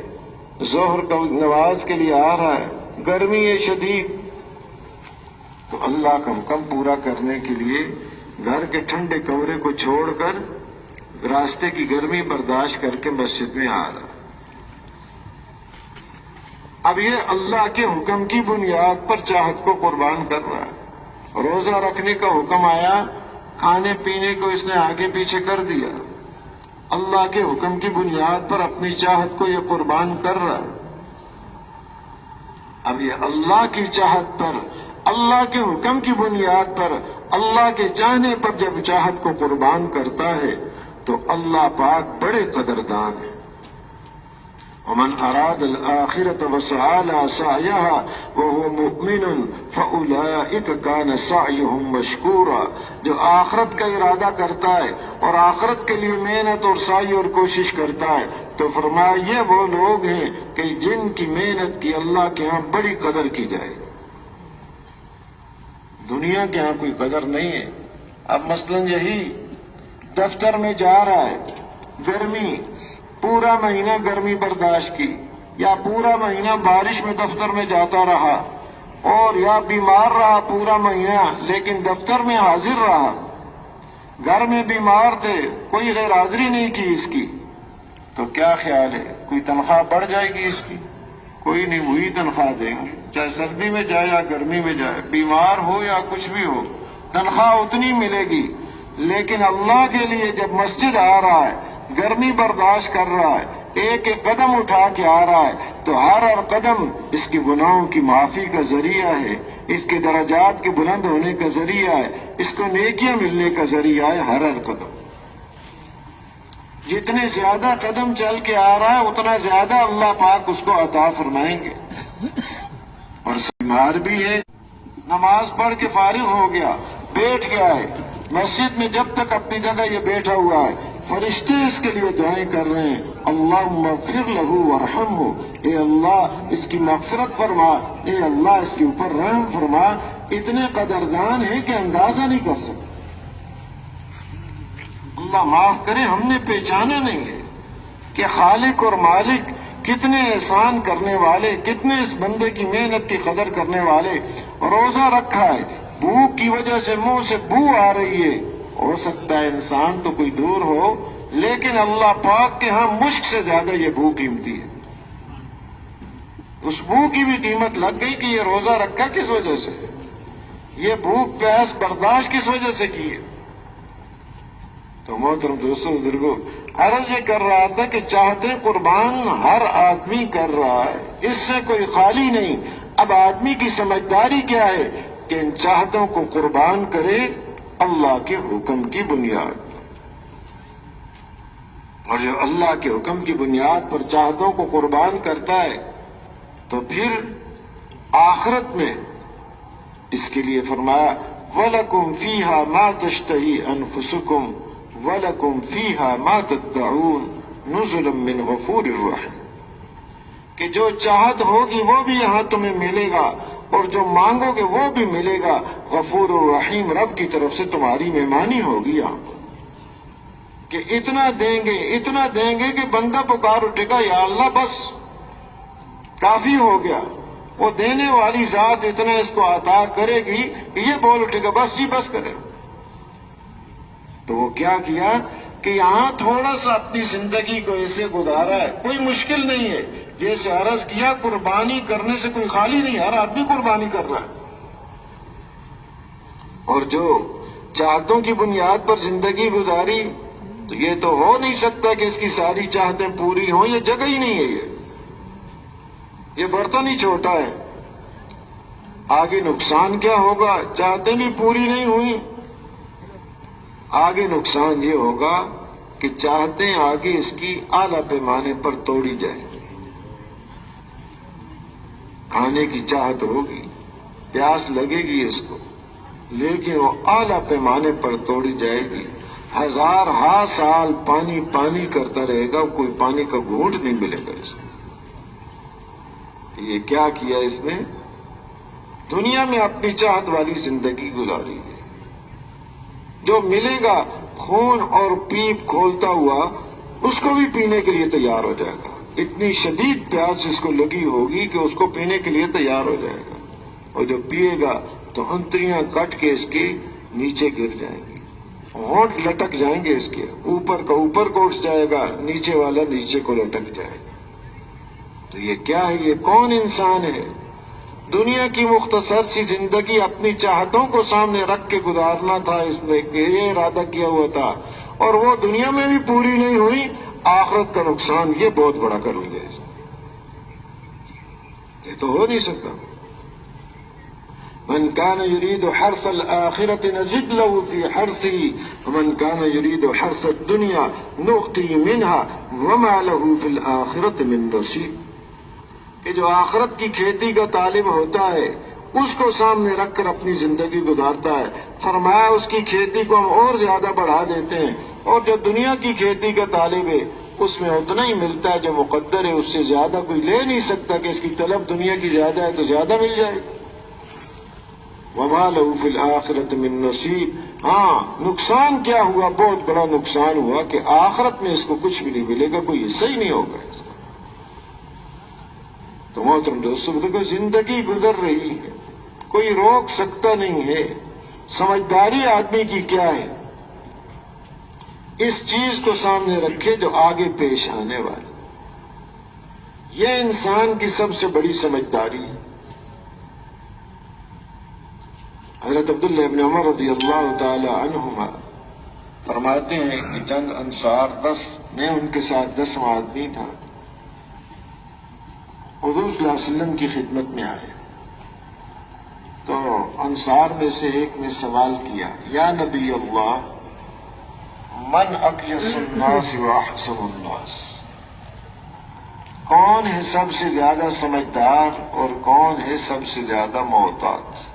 ظہر کا نماز کے لیے آ رہا ہے، گرمی ہے شدید، تو اللہ کا حکم پورا کرنے کے لیے گھر کے ٹھنڈے کمرے کو چھوڑ کر راستے کی گرمی برداشت کر کے مسجد میں آ رہا ہے۔ اب یہ اللہ کے حکم کی بنیاد پر چاہت کو قربان کر رہا ہے۔ روزہ رکھنے کا حکم آیا، کھانے پینے کو اس نے آگے پیچھے کر دیا، اللہ کے حکم کی بنیاد پر اپنی چاہت کو یہ قربان کر رہا ہے۔ اب یہ اللہ کی چاہت پر، اللہ کے حکم کی بنیاد پر، اللہ کے چاہنے پر جب چاہت کو قربان کرتا ہے تو اللہ پاک بڑے قدردان ہیں۔ ومن اراد الآخرة وسعى لها سعيها وهو مؤمن فأولئك كان سعيهم مشكورا، جو آخرت کا ارادہ کرتا ہے اور آخرت کے لیے محنت اور سعی اور کوشش کرتا ہے تو فرمایا یہ وہ لوگ ہیں کہ جن کی محنت کی اللہ کے ہاں بڑی قدر کی جائے۔ دنیا کے ہاں کوئی قدر نہیں ہے۔ اب مثلاً یہی دفتر میں جا رہا ہے، گرمی، پورا مہینہ گرمی برداشت کی، یا پورا مہینہ بارش میں دفتر میں جاتا رہا، اور یا بیمار رہا پورا مہینہ لیکن دفتر میں حاضر رہا، گھر میں بیمار تھے کوئی غیر حاضری نہیں کی اس کی، تو کیا خیال ہے کوئی تنخواہ بڑھ جائے گی اس کی؟ کوئی نہیں، وہی تنخواہ دیں گے، چاہے سردی میں جائے یا گرمی میں جائے، بیمار ہو یا کچھ بھی ہو، تنخواہ اتنی ملے گی۔ لیکن اللہ کے لیے جب مسجد آ رہا ہے، گرمی برداشت کر رہا ہے، ایک ایک قدم اٹھا کے آ رہا ہے، تو ہر قدم اس کی گناہوں کی معافی کا ذریعہ ہے، اس کے درجات کے بلند ہونے کا ذریعہ ہے، اس کو نیکیاں ملنے کا ذریعہ ہے۔ ہر قدم جتنے زیادہ قدم چل کے آ رہا ہے اتنا زیادہ اللہ پاک اس کو عطا فرمائیں گے۔ اور بیمار بھی ہے، نماز پڑھ کے فارغ ہو گیا، بیٹھ گیا ہے مسجد میں، جب تک اپنی جگہ یہ بیٹھا ہوا ہے فرشتے اس کے لیے دعائیں کر رہے ہیں، اللہم اغفر لہ وارحمہ، اے اللہ اس کی مغفرت فرما، اے اللہ اس کے اوپر رحم فرما۔ اتنے قدردان ہیں کہ اندازہ نہیں کر سکتے۔ اللہ معاف کرے، ہم نے پہچانا نہیں ہے کہ خالق اور مالک کتنے احسان کرنے والے، کتنے اس بندے کی محنت کی قدر کرنے والے۔ روزہ رکھا ہے، بھوک کی وجہ سے منہ سے بو آ رہی ہے، ہو سکتا ہے انسان تو کوئی دور ہو، لیکن اللہ پاک کے ہاں مشک سے زیادہ یہ بھوک قیمتی ہے۔ اس بو کی بھی قیمت لگ گئی کہ یہ روزہ رکھا کس وجہ سے، یہ بھوک پیاس برداشت کس وجہ سے کی ہے۔ تو محترم دوستوں بزرگوں، عرض یہ کر رہا تھا کہ چاہتے قربان ہر آدمی کر رہا ہے، اس سے کوئی خالی نہیں۔ اب آدمی کی سمجھداری کیا ہے کہ ان چاہتوں کو قربان کرے اللہ کے حکم کی بنیاد پر، اور جو اللہ کے حکم کی بنیاد پر چاہتوں کو قربان کرتا ہے تو پھر آخرت میں اس کے لیے فرمایا وَلَكُمْ فِيهَا مَا تَشْتَهِي أَنفُسُكُمْ وَلَكُمْ فِيهَا مَا تَدَّعُونَ نُزُلًا مِّنْ غَفُورٍ رَّحِيمٍ، کہ جو چاہت ہوگی وہ بھی یہاں تمہیں ملے گا، اور جو مانگو گے وہ بھی ملے گا۔ غفور الرحیم، رب کی طرف سے تمہاری مہمانی ہوگی یہاں پر، کہ اتنا دیں گے کہ بندہ پکار اٹھے گا یا اللہ بس کافی ہو گیا۔ وہ دینے والی ذات اتنا اس کو عطا کرے گی کہ یہ بول اٹھے گا بس جی بس کرے۔ تو وہ کیا کیا کہ یہاں تھوڑا سا اپنی زندگی کو ایسے گزارا ہے، کوئی مشکل نہیں ہے۔ جیسے عرض کیا قربانی کرنے سے کوئی خالی نہیں، ہر آدمی قربانی کر رہا ہے، اور جو چاہتوں کی بنیاد پر زندگی گزاری تو یہ تو ہو نہیں سکتا کہ اس کی ساری چاہتیں پوری ہوں، یہ جگہ ہی نہیں ہے، یہ برتن ہی چھوٹا ہے۔ آگے نقصان کیا ہوگا، چاہتیں بھی پوری نہیں ہوئی، آگے نقصان یہ ہوگا کہ چاہتیں آگے اس کی اعلیٰ پیمانے پر توڑی جائیں، کھانے کی چاہت ہوگی، پیاس لگے گی اس کو، لیکن وہ اعلیٰ پیمانے پر توڑی جائے گی. ہزارہا سال پانی پانی کرتا رہے گا، کوئی پانی کا گھونٹ نہیں ملے گا اس کو. یہ کیا کیا اس نے؟ دنیا میں اپنی چاہت والی زندگی گزاری ہے. جو ملے گا خون اور پیپ کھولتا ہوا اس کو بھی پینے کے لیے تیار ہو جائے گا. اتنی شدید پیاس اس کو لگی ہوگی کہ اس کو پینے کے لیے تیار ہو جائے گا. اور جو پیے گا تو انتڑیاں کٹ کے اس کی نیچے گر جائیں گی، ہونٹ لٹک جائیں گے، اس کے اوپر کا اوپر کو اٹھ جائے گا، نیچے والا نیچے کو لٹک جائے گا. تو یہ کیا ہے؟ یہ کون انسان ہے؟ دنیا کی مختصر سی زندگی اپنی چاہتوں کو سامنے رکھ کے گزارنا تھا، اس نے یہ ارادہ کیا ہوا تھا، اور وہ دنیا میں بھی پوری نہیں ہوئی. آخرت کا نقصان یہ بہت بڑا کر لیا. یہ تو ہو نہیں سکتا. من كان يريد حرث الآخرة نزد له في حرثه ومن كان يريد حرث الدنيا نؤتيه منها وما له في الآخرة من نصيب. کہ جو آخرت کی کھیتی کا طالب ہوتا ہے اس کو سامنے رکھ کر اپنی زندگی گزارتا ہے، فرمایا اس کی کھیتی کو ہم اور زیادہ بڑھا دیتے ہیں، اور جو دنیا کی کھیتی کا طالب ہے اس میں اتنا ہی ملتا ہے جو مقدر ہے، اس سے زیادہ کوئی لے نہیں سکتا کہ اس کی طلب دنیا کی زیادہ ہے تو زیادہ مل جائے گا. وما له في الآخرة من نصیب. ہاں، نقصان کیا ہوا؟ بہت بڑا نقصان ہوا کہ آخرت میں اس کو کچھ بھی نہیں ملے گا، کوئی حصہ ہی نہیں ہوگا اس کا. تو محترم دوستو، دیکھو زندگی گزر رہی ہے، کوئی روک سکتا نہیں ہے. سمجھداری آدمی کی کیا ہے؟ اس چیز کو سامنے رکھے جو آگے پیش آنے والی. یہ انسان کی سب سے بڑی سمجھداری ہے. حضرت عبداللہ ابن عمر رضی اللہ تعالی عنہما فرماتے ہیں کہ چند انصار 10 میں ان کے ساتھ 10واں آدمی تھا، حضور صلی اللہ علیہ وسلم کی خدمت میں آئے. تو انصار میں سے ایک نے سوال کیا، یا نبی اللہ، من اقیس الناس واحسن الناس؟ کون ہے سب سے زیادہ سمجھدار اور کون ہے سب سے زیادہ محتاط؟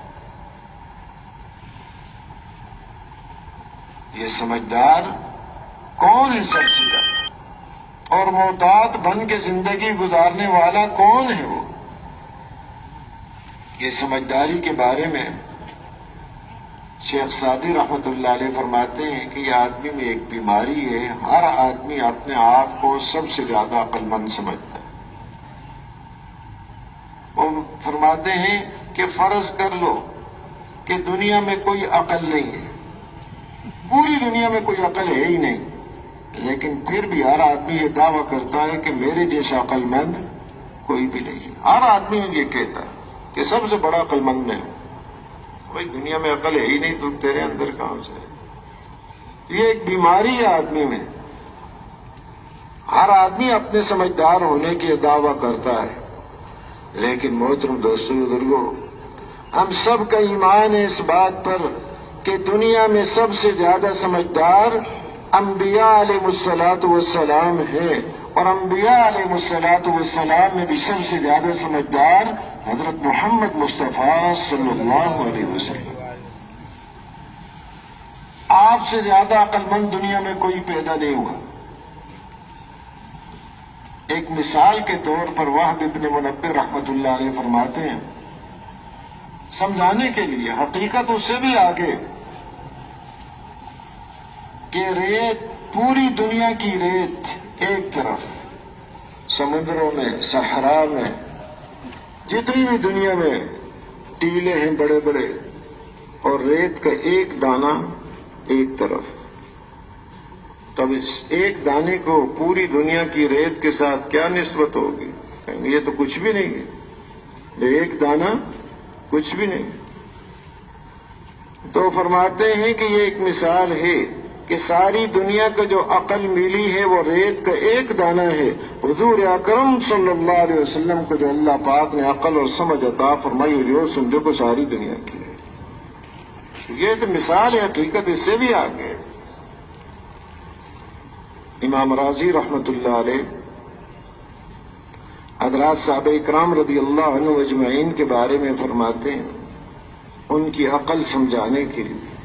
یہ سمجھدار کون ہے سب سے زیادہ، اور محتاط بن کے زندگی گزارنے والا کون ہے وہ؟ یہ سمجھداری کے بارے میں شیخ سعدی رحمت اللہ علیہ فرماتے ہیں کہ یہ آدمی میں ایک بیماری ہے، ہر آدمی اپنے آپ کو سب سے زیادہ عقل مند سمجھتا ہے. وہ فرماتے ہیں کہ فرض کر لو کہ دنیا میں کوئی عقل نہیں ہے، پوری دنیا میں کوئی عقل ہے ہی نہیں، لیکن پھر بھی ہر آدمی یہ دعویٰ کرتا ہے کہ میرے جیسا عقل مند کوئی بھی نہیں. ہر آدمی یہ کہتا ہے کہ سب سے بڑا عقل مند میں. بھائی دنیا میں عقل ہے ہی نہیں تو تیرے اندر کہاں سے ہے؟ یہ ایک بیماری ہے آدمی میں. ہر آدمی اپنے سمجھدار ہونے کی دعویٰ کرتا ہے، لیکن محترم دوستو بزرگوں، ہم سب کا ایمان ہے اس بات پر کہ دنیا میں سب سے زیادہ سمجھدار انبیاء علیہ الصلوۃ والسلام ہیں، اور انبیاء علیہ الصلوۃ والسلام میں بھی سب سے زیادہ سمجھدار حضرت محمد مصطفیٰ صلی اللہ علیہ وسلم. آپ سے زیادہ عقل مند دنیا میں کوئی پیدا نہیں ہوا. ایک مثال کے طور پر وہب ابن منبہ رحمت اللہ علیہ فرماتے ہیں، سمجھانے کے لیے حقیقت اس سے بھی آگے، کہ ریت، پوری دنیا کی ریت ایک طرف، سمندروں میں، صحرا میں، جتنی بھی دنیا میں ٹیلے ہیں بڑے بڑے، اور ریت کا ایک دانہ ایک طرف. تب اس ایک دانے کو پوری دنیا کی ریت کے ساتھ کیا نسبت ہوگی؟ یہ تو کچھ بھی نہیں ہے، ایک دانہ کچھ بھی نہیں. تو فرماتے ہیں کہ یہ ایک مثال ہے کہ ساری دنیا کا جو عقل ملی ہے وہ ریت کا ایک دانہ ہے. حضور اکرم صلی اللہ علیہ وسلم کو جو اللہ پاک نے عقل اور سمجھ عطا فرمائی اور جو سمجھو کو ساری دنیا کی ہے. یہ تو مثال ہے، حقیقت اس سے بھی آگے. امام راضی رحمت اللہ علیہ حضرات صحابہ اکرام رضی اللہ عنہ اجمعین کے بارے میں فرماتے ہیں ان کی عقل سمجھانے کے لیے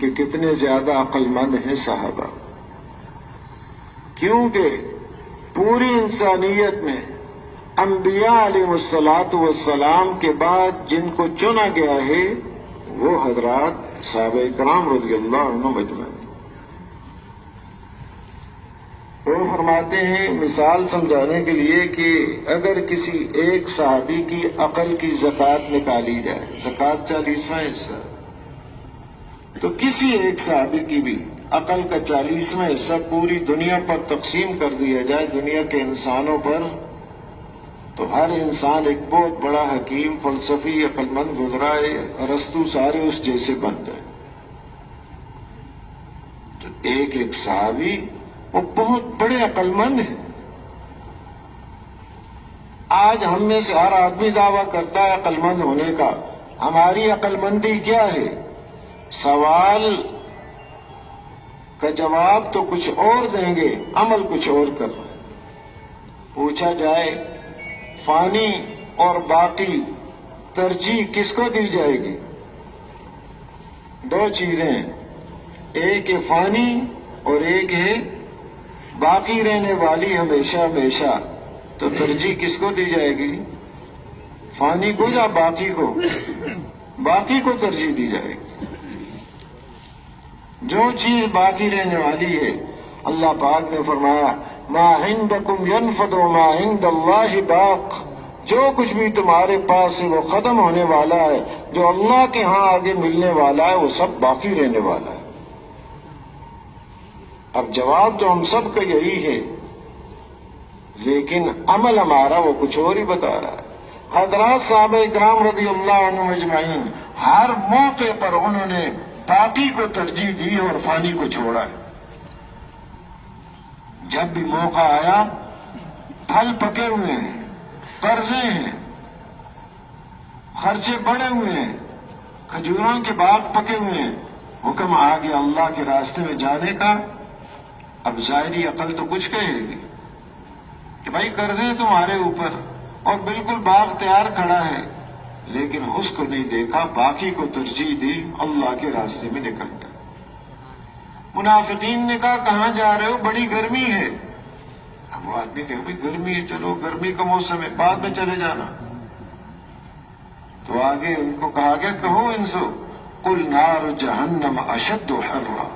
کہ کتنے زیادہ عقل مند ہیں صحابہ، کیونکہ پوری انسانیت میں انبیاء علیہ الصلاۃ کے بعد جن کو چنا گیا ہے وہ حضرات صحابہ کرام رضی اللہ عنہم مجمعین۔ وہ فرماتے ہیں مثال سمجھانے کے لیے کہ اگر کسی ایک صحابی کی عقل کی زکوٰۃ نکالی جائے، زکوٰۃ 40واں حصہ، تو کسی ایک صحابی کی بھی عقل کا 40واں حصہ پوری دنیا پر تقسیم کر دیا جائے، دنیا کے انسانوں پر، تو ہر انسان ایک بہت بڑا حکیم فلسفی عقل مند گزرا ہے، ارسطو سارے اس جیسے بن جائے۔ تو ایک صحابی وہ بہت بڑے عقل مند ہیں۔ آج ہم میں سے ہر آدمی دعویٰ کرتا ہے عقل مند ہونے کا، ہماری عقل مندی کیا ہے؟ سوال کا جواب تو کچھ اور دیں گے، عمل کچھ اور کرنا۔ پوچھا جائے فانی اور باقی ترجیح کس کو دی جائے گی؟ دو چیزیں، ایک ہے فانی اور ایک ہے باقی رہنے والی ہمیشہ ہمیشہ، تو ترجیح کس کو دی جائے گی؟ فانی کو یا باقی کو؟ باقی کو ترجیح دی جائے گی۔ جو چیز باقی رہنے والی ہے، اللہ پاک نے فرمایا ما عندکم ینفد وما عند اللہ باق، جو کچھ بھی تمہارے پاس ہے وہ ختم ہونے والا ہے، جو اللہ کے ہاں آگے ملنے والا ہے وہ سب باقی رہنے والا ہے۔ اب جواب تو ہم سب کا یہی ہے، لیکن عمل ہمارا وہ کچھ اور ہی بتا رہا ہے۔ حضرات صحابہ کرام رضی اللہ عنہم اجمعین ہر موقع پر انہوں نے باقی کو ترجیح دی اور فانی کو چھوڑا ہے۔ جب بھی موقع آیا، پھل پکے ہوئے ہیں، قرضے ہیں، خرچے بڑھے ہوئے ہیں، کھجوروں کے باغ پکے ہوئے ہیں، حکم آ گیا اللہ کے راستے میں جانے کا۔ اب ظاہری عقل تو کچھ کہے گی کہ بھائی قرضے تمہارے اوپر اور بالکل باغ تیار کھڑا ہے، لیکن اس کو نہیں دیکھا، باقی کو ترجیح دی، اللہ کے راستے میں نکل گیا۔ منافقین نے کہا کہاں جا رہے ہو؟ بڑی گرمی ہے۔ اب وہ آدمی کہ بھائی گرمی ہے، چلو گرمی کا موسم ہے، بعد میں چلے جانا۔ تو آگے ان کو کہا گیا کہو ان سے قل نار جہنم اشد حرا،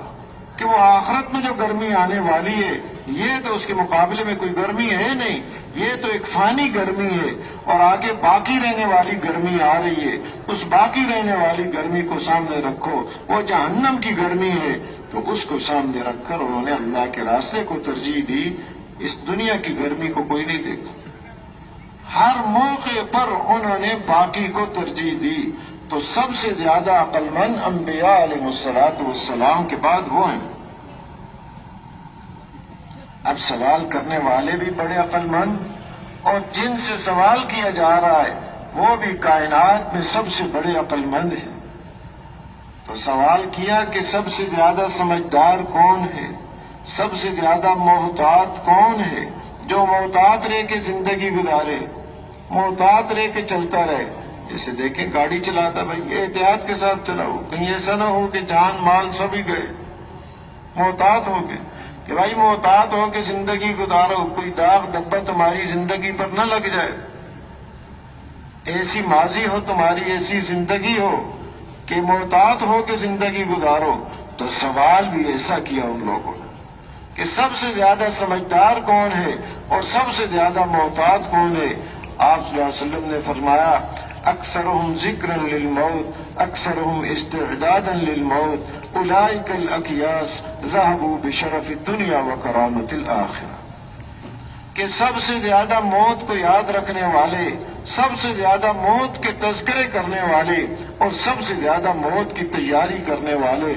کہ وہ آخرت میں جو گرمی آنے والی ہے یہ تو اس کے مقابلے میں کوئی گرمی ہے نہیں، یہ تو ایک فانی گرمی ہے، اور آگے باقی رہنے والی گرمی آ رہی ہے۔ اس باقی رہنے والی گرمی کو سامنے رکھو، وہ جہنم کی گرمی ہے، تو اس کو سامنے رکھ کر انہوں نے اللہ کے راستے کو ترجیح دی، اس دنیا کی گرمی کو کوئی نہیں دیکھا۔ ہر موقع پر انہوں نے باقی کو ترجیح دی۔ تو سب سے زیادہ عقل مند انبیاء علیہ السلام کے بعد وہ ہیں۔ اب سوال کرنے والے بھی بڑے عقل مند، اور جن سے سوال کیا جا رہا ہے وہ بھی کائنات میں سب سے بڑے عقل مند ہیں۔ تو سوال کیا کہ سب سے زیادہ سمجھدار کون ہے، سب سے زیادہ محتاط کون ہے؟ جو محتاط رہ کے زندگی گزارے، محتاط رہ کے چلتا رہے۔ جیسے دیکھیں گاڑی چلاتا بھائی احتیاط کے ساتھ چلاؤ، کہیں ایسا نہ ہو کہ جان مال سب ہی گئے۔ محتاط ہو کے کہ بھائی محتاط ہو کے زندگی گزارو، کوئی داغ دھبا تمہاری زندگی پر نہ لگ جائے، ایسی ماضی ہو تمہاری، ایسی زندگی ہو کہ محتاط ہو کے زندگی گزارو۔ تو سوال بھی ایسا کیا ان لوگوں نے کہ سب سے زیادہ سمجھدار کون ہے اور سب سے زیادہ محتاط کون ہے؟ آپ صلی اللہ علیہ وسلم نے فرمایا اکثرهم ذکرا للموت اکثرهم استعدادا للموت اولئک الاکیاس ذهبوا بشرف الدنیا وکرامۃ الآخرہ، کہ سب سے زیادہ موت کو یاد رکھنے والے، سب سے زیادہ موت کے تذکرے کرنے والے اور سب سے زیادہ موت کی تیاری کرنے والے،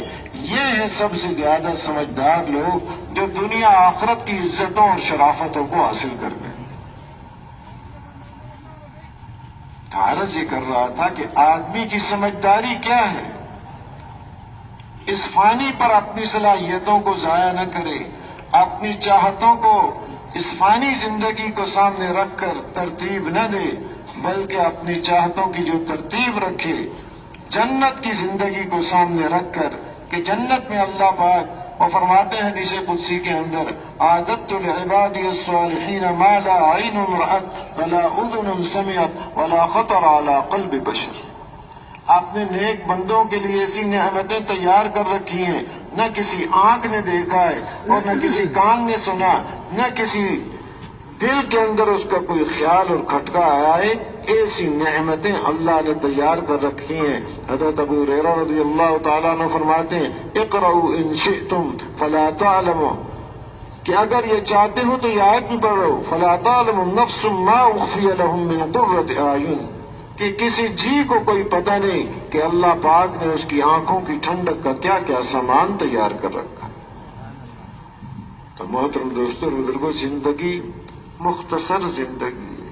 یہ ہیں سب سے زیادہ سمجھدار لوگ جو دنیا آخرت کی عزتوں اور شرافتوں کو حاصل کرتے ہیں۔ عرض یہ کر رہا تھا کہ آدمی کی سمجھداری کیا ہے؟ اس فانی پر اپنی صلاحیتوں کو ضائع نہ کرے، اپنی چاہتوں کو اس فانی زندگی کو سامنے رکھ کر ترتیب نہ دے، بلکہ اپنی چاہتوں کی جو ترتیب رکھے جنت کی زندگی کو سامنے رکھ کر کہ جنت میں اللہ پاک اور فرماتے ہیں حدیث قدسی کے اندر اعددت لعبادی الصالحین ما لا عین رأت ولا اذن سمعت ولا خطر علی قلب بشر. آپ نے نیک بندوں کے لیے ایسی نعمتیں تیار کر رکھی ہیں نہ کسی آنکھ نے دیکھا ہے اور نہ کسی کان نے سنا، نہ کسی دل کے اندر اس کا کوئی خیال اور کھٹکا آیا ہے. ایسی نعمتیں اللہ نے تیار کر رکھی ہیں. حضرت ابو ہریرہ رضی اللہ تعالیٰ عنہ فرماتے ہیں اقرؤوا ان شئتم فلا تعلموا، کہ اگر یہ چاہتے ہو تو یہ آیت بھی پڑھ رہو فلا تعلم نفس ما اخفی لهم من قرۃ اعین، کہ کسی جی کو کوئی پتہ نہیں کہ اللہ پاک نے اس کی آنکھوں کی ٹھنڈک کا کیا کیا سامان تیار کر رکھا. تو محترم دوستوں بزرگوں، زندگی مختصر زندگی ہے.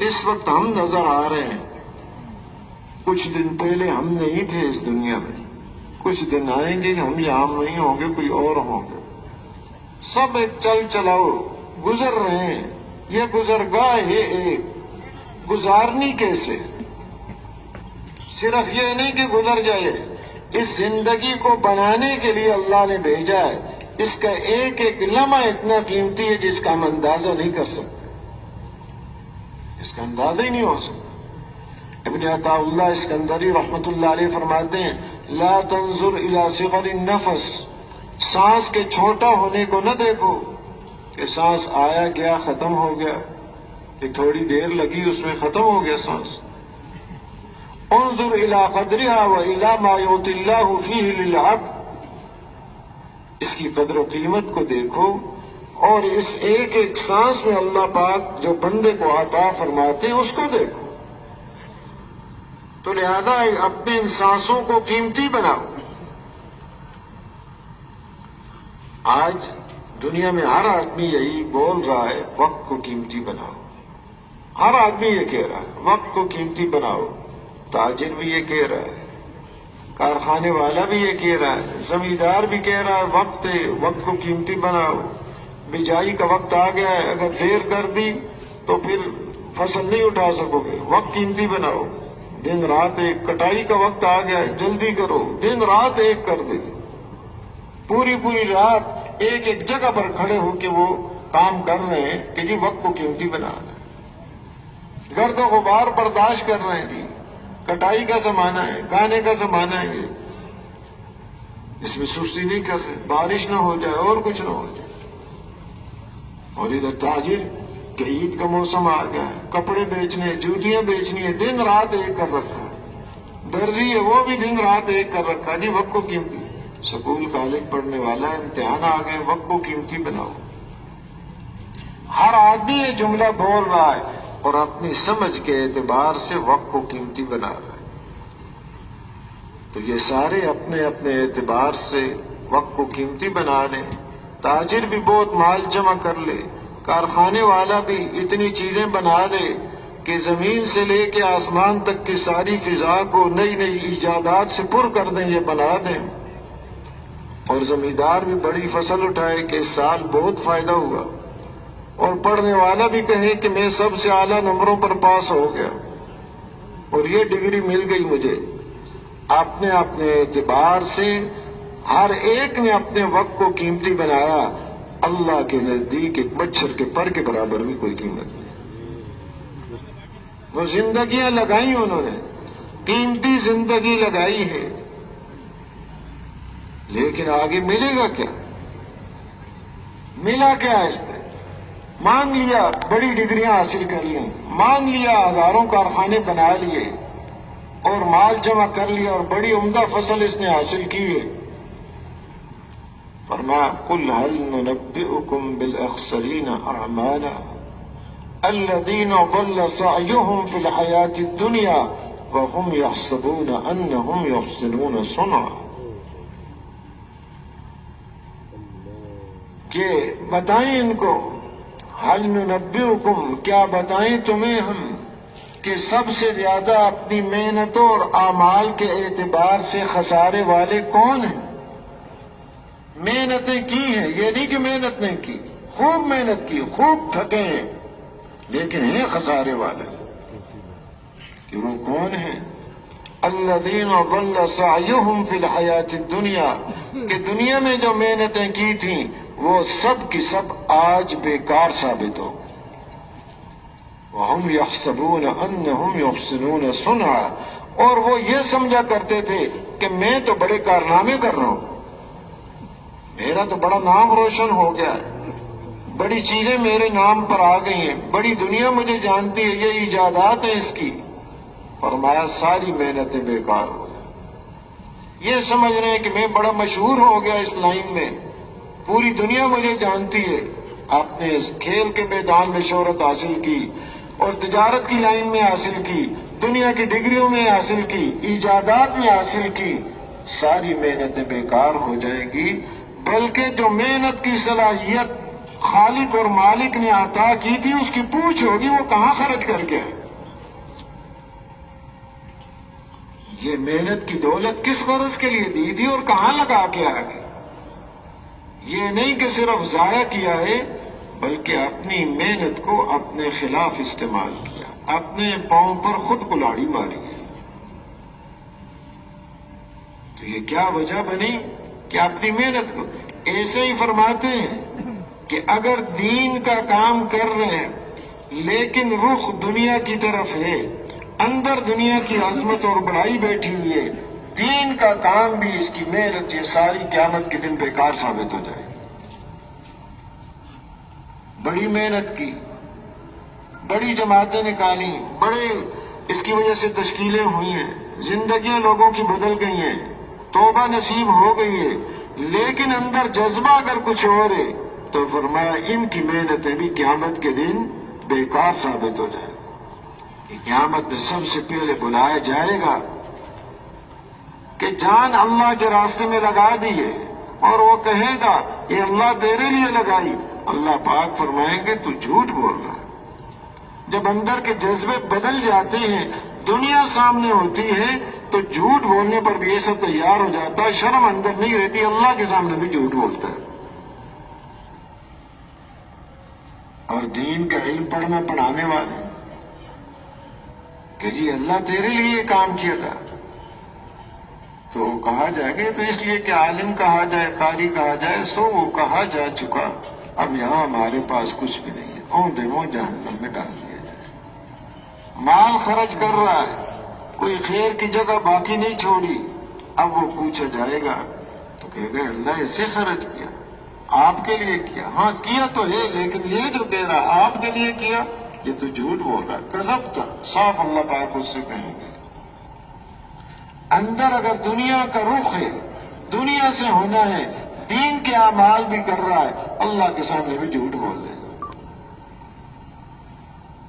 اس وقت ہم نظر آ رہے ہیں، کچھ دن پہلے ہم نہیں تھے اس دنیا میں، کچھ دن آئیں گے ہم یہاں نہیں ہوں گے، کوئی اور ہوں گے. سب ایک چل چلاؤ گزر رہے ہیں. یہ گزرگاہ ہے ایک، گزارنی کیسے؟ صرف یہ نہیں کہ گزر جائے، اس زندگی کو بنانے کے لیے اللہ نے بھیجا ہے. اس کا ایک ایک لمحہ اتنا قیمتی ہے جس کا ہم اندازہ نہیں کر سکتے، اس کا اندازہ ہی نہیں ہو سکتا. ابن عطاء اللہ اسکندری رحمۃ اللہ علیہ فرماتے ہیں لا تنظر الى صغر النفس، سانس کے چھوٹا ہونے کو نہ دیکھو کہ سانس آیا گیا ختم ہو گیا، کہ تھوڑی دیر لگی اس میں ختم ہو گیا سانس. انظر الى قدرها والى ما يعطي الله فيه للعبد، اس کی قدر و قیمت کو دیکھو اور اس ایک ایک سانس میں اللہ پاک جو بندے کو عطا فرماتے ہیں اس کو دیکھو. تو لہذا اپنے ان سانسوں کو قیمتی بناؤ. آج دنیا میں ہر آدمی یہی بول رہا ہے وقت کو قیمتی بناؤ. ہر آدمی یہ کہہ رہا ہے وقت کو قیمتی بناؤ. تاجر بھی یہ کہہ رہا ہے، کارخانے والا بھی یہ کہہ رہا ہے، زمیندار بھی کہہ رہا ہے وقت کو قیمتی بناؤ. بجائی کا وقت آ گیا ہے، اگر دیر کر دی تو پھر فصل نہیں اٹھا سکو گے، وقت قیمتی بناؤ. دن رات ایک، کٹائی کا وقت آ گیا ہے، جلدی کرو، دن رات ایک کر دے. پوری پوری رات ایک ایک جگہ پر کھڑے ہو کے وہ کام کر رہے ہیں کہ جی وقت کو قیمتی بنا رہے ہیں. گرد و غبار برداشت کر رہے ہیں جی، کٹائی کا زمانہ ہے، کھانے کا زمانہ ہے، اس میں سستی نہیں کر رہے، بارش نہ ہو جائے اور کچھ نہ ہو جائے. اور ادھر تاجر کہ عید کا موسم آ گیا ہے، کپڑے بیچنے، جوتیاں بیچنی ہے، دن رات ایک کر رکھا ہے. درزی ہے وہ بھی دن رات ایک کر رکھا ہے جی وقت کو قیمتی. سکول کالج پڑھنے والا امتحان آ گئے، وقت کو قیمتی بناؤ. ہر آدمی یہ جملہ بول رہا ہے اور اپنی سمجھ کے اعتبار سے وقت کو قیمتی بنا رہا ہے. تو یہ سارے اپنے اپنے اعتبار سے وقت کو قیمتی بنا لیں. تاجر بھی بہت مال جمع کر لے، کارخانے والا بھی اتنی چیزیں بنا لے کہ زمین سے لے کے آسمان تک کی ساری فضا کو نئی نئی ایجادات سے پر کر دیں، یہ بنا دیں. اور زمیندار بھی بڑی فصل اٹھائے کہ اس سال بہت فائدہ ہوا، اور پڑھنے والا بھی کہے کہ میں سب سے اعلیٰ نمبروں پر پاس ہو گیا اور یہ ڈگری مل گئی مجھے. اپنے اپنے اعتبار سے ہر ایک نے اپنے وقت کو قیمتی بنایا. اللہ کے نزدیک ایک مچھر کے پر کے برابر بھی کوئی قیمت نہیں. وہ زندگیاں لگائی انہوں نے، قیمتی زندگی لگائی ہے، لیکن آگے ملے گا کیا؟ ملا کیا اس پہ؟ مان لیا بڑی ڈگریاں حاصل کر لیں، مان لیا ہزاروں کارخانے بنا لیے اور مال جمع کر لیا اور بڑی عمدہ فصل اس نے حاصل کی ہے. فرمایا قل هل ننبئكم بالاخسرین اعمالا الذین ضل سعیهم فی الحیاة الدنیا وهم یحسبون انهم یحسنون صنعا. کہ بتائیں ان کو، هل ننبئكم، کیا بتائیں تمہیں ہم کہ سب سے زیادہ اپنی محنتوں اور اعمال کے اعتبار سے خسارے والے کون ہیں؟ محنتیں کی ہیں، یہ نہیں کہ محنت نہیں کی، خوب محنت کی، خوب تھکے ہیں، لیکن ہیں خسارے والے. کہ وہ کون ہیں؟ الذین ضل سعیہم فی الحیات الدنیا، کہ دنیا میں جو محنتیں کی تھیں وہ سب کی سب آج بیکار ثابت ہو. وَهُمْ يَحْسَبُونَ أَنَّهُمْ يُحْسِنُونَ صُنْعًا، اور وہ یہ سمجھا کرتے تھے کہ میں تو بڑے کارنامے کر رہا ہوں، میرا تو بڑا نام روشن ہو گیا ہے، بڑی چیزیں میرے نام پر آ گئی ہیں، بڑی دنیا مجھے جانتی ہے، یہ ایجادات ہیں اس کی. فرمایا ساری محنتیں بیکار ہو گئی. یہ سمجھ رہے ہیں کہ میں بڑا مشہور ہو گیا اس لائن میں، پوری دنیا مجھے جانتی ہے. آپ نے اس کھیل کے میدان میں شہرت حاصل کی اور تجارت کی لائن میں حاصل کی، دنیا کی ڈگریوں میں حاصل کی، ایجادات میں حاصل کی، ساری محنتیں بیکار ہو جائے گی. بلکہ جو محنت کی صلاحیت خالق اور مالک نے عطا کی تھی اس کی پوچھ ہوگی وہ کہاں خرچ کر کے ہے. یہ محنت کی دولت کس غرض کے لیے دی تھی اور کہاں لگا کے آ گئی. یہ نہیں کہ صرف ضائع کیا ہے، بلکہ اپنی محنت کو اپنے خلاف استعمال کیا، اپنے پاؤں پر خود کلاڑی ماری ہے. تو یہ کیا وجہ بنی کہ اپنی محنت کو ایسے ہی فرماتے ہیں کہ اگر دین کا کام کر رہے ہیں لیکن رخ دنیا کی طرف ہے، اندر دنیا کی عظمت اور بڑائی بیٹھی ہوئی ہے، دین کا کام بھی اس کی محنت یہ ساری قیامت کے دن بیکار ثابت ہو جائے. بڑی محنت کی، بڑی جماعتیں نکالی، بڑے اس کی وجہ سے تشکیلیں ہوئی ہیں، زندگیاں لوگوں کی بدل گئی ہیں، توبہ نصیب ہو گئی ہے، لیکن اندر جذبہ اگر کچھ اور ہے تو فرمایا ان کی محنتیں بھی قیامت کے دن بیکار ثابت ہو جائے. کہ قیامت میں سب سے پہلے بلایا جائے گا کہ جان اللہ کے راستے میں لگا دیے، اور وہ کہے گا یہ اللہ تیرے لیے لگائی. اللہ پاک فرمائیں گے تو جھوٹ بول رہا ہے. جب اندر کے جذبے بدل جاتے ہیں، دنیا سامنے ہوتی ہے تو جھوٹ بولنے پر بھی یہ سب تیار ہو جاتا ہے، شرم اندر نہیں رہتی، اللہ کے سامنے بھی جھوٹ بولتا ہے. اور دین کا علم پڑھنا پڑھانے والے کہ جی اللہ تیرے لیے یہ کام کیا تھا، تو کہا جائے گا تو اس لیے کہ عالم کہا جائے، قاری کہا جائے، سو وہ کہا جا چکا، اب یہاں ہمارے پاس کچھ بھی نہیں ہے، اوندے منہ جہنم میں ڈال دیا جائے. مال خرچ کر رہا ہے، کوئی خیر کی جگہ باقی نہیں چھوڑی، اب وہ پوچھا جائے گا تو کہے گا اللہ اسے خرچ کیا، آپ کے لیے کیا. ہاں کیا تو ہے، لیکن یہ جو کہہ رہا آپ کے لیے کیا، یہ تو جھوٹ بول رہا ہے، کذب کا صاف اللہ پاک اس سے کہیں گے. اندر اگر دنیا کا رخ ہے، دنیا سے ہونا ہے، دین کے اعمال بھی کر رہا ہے، اللہ کے سامنے بھی جھوٹ بول دے گا.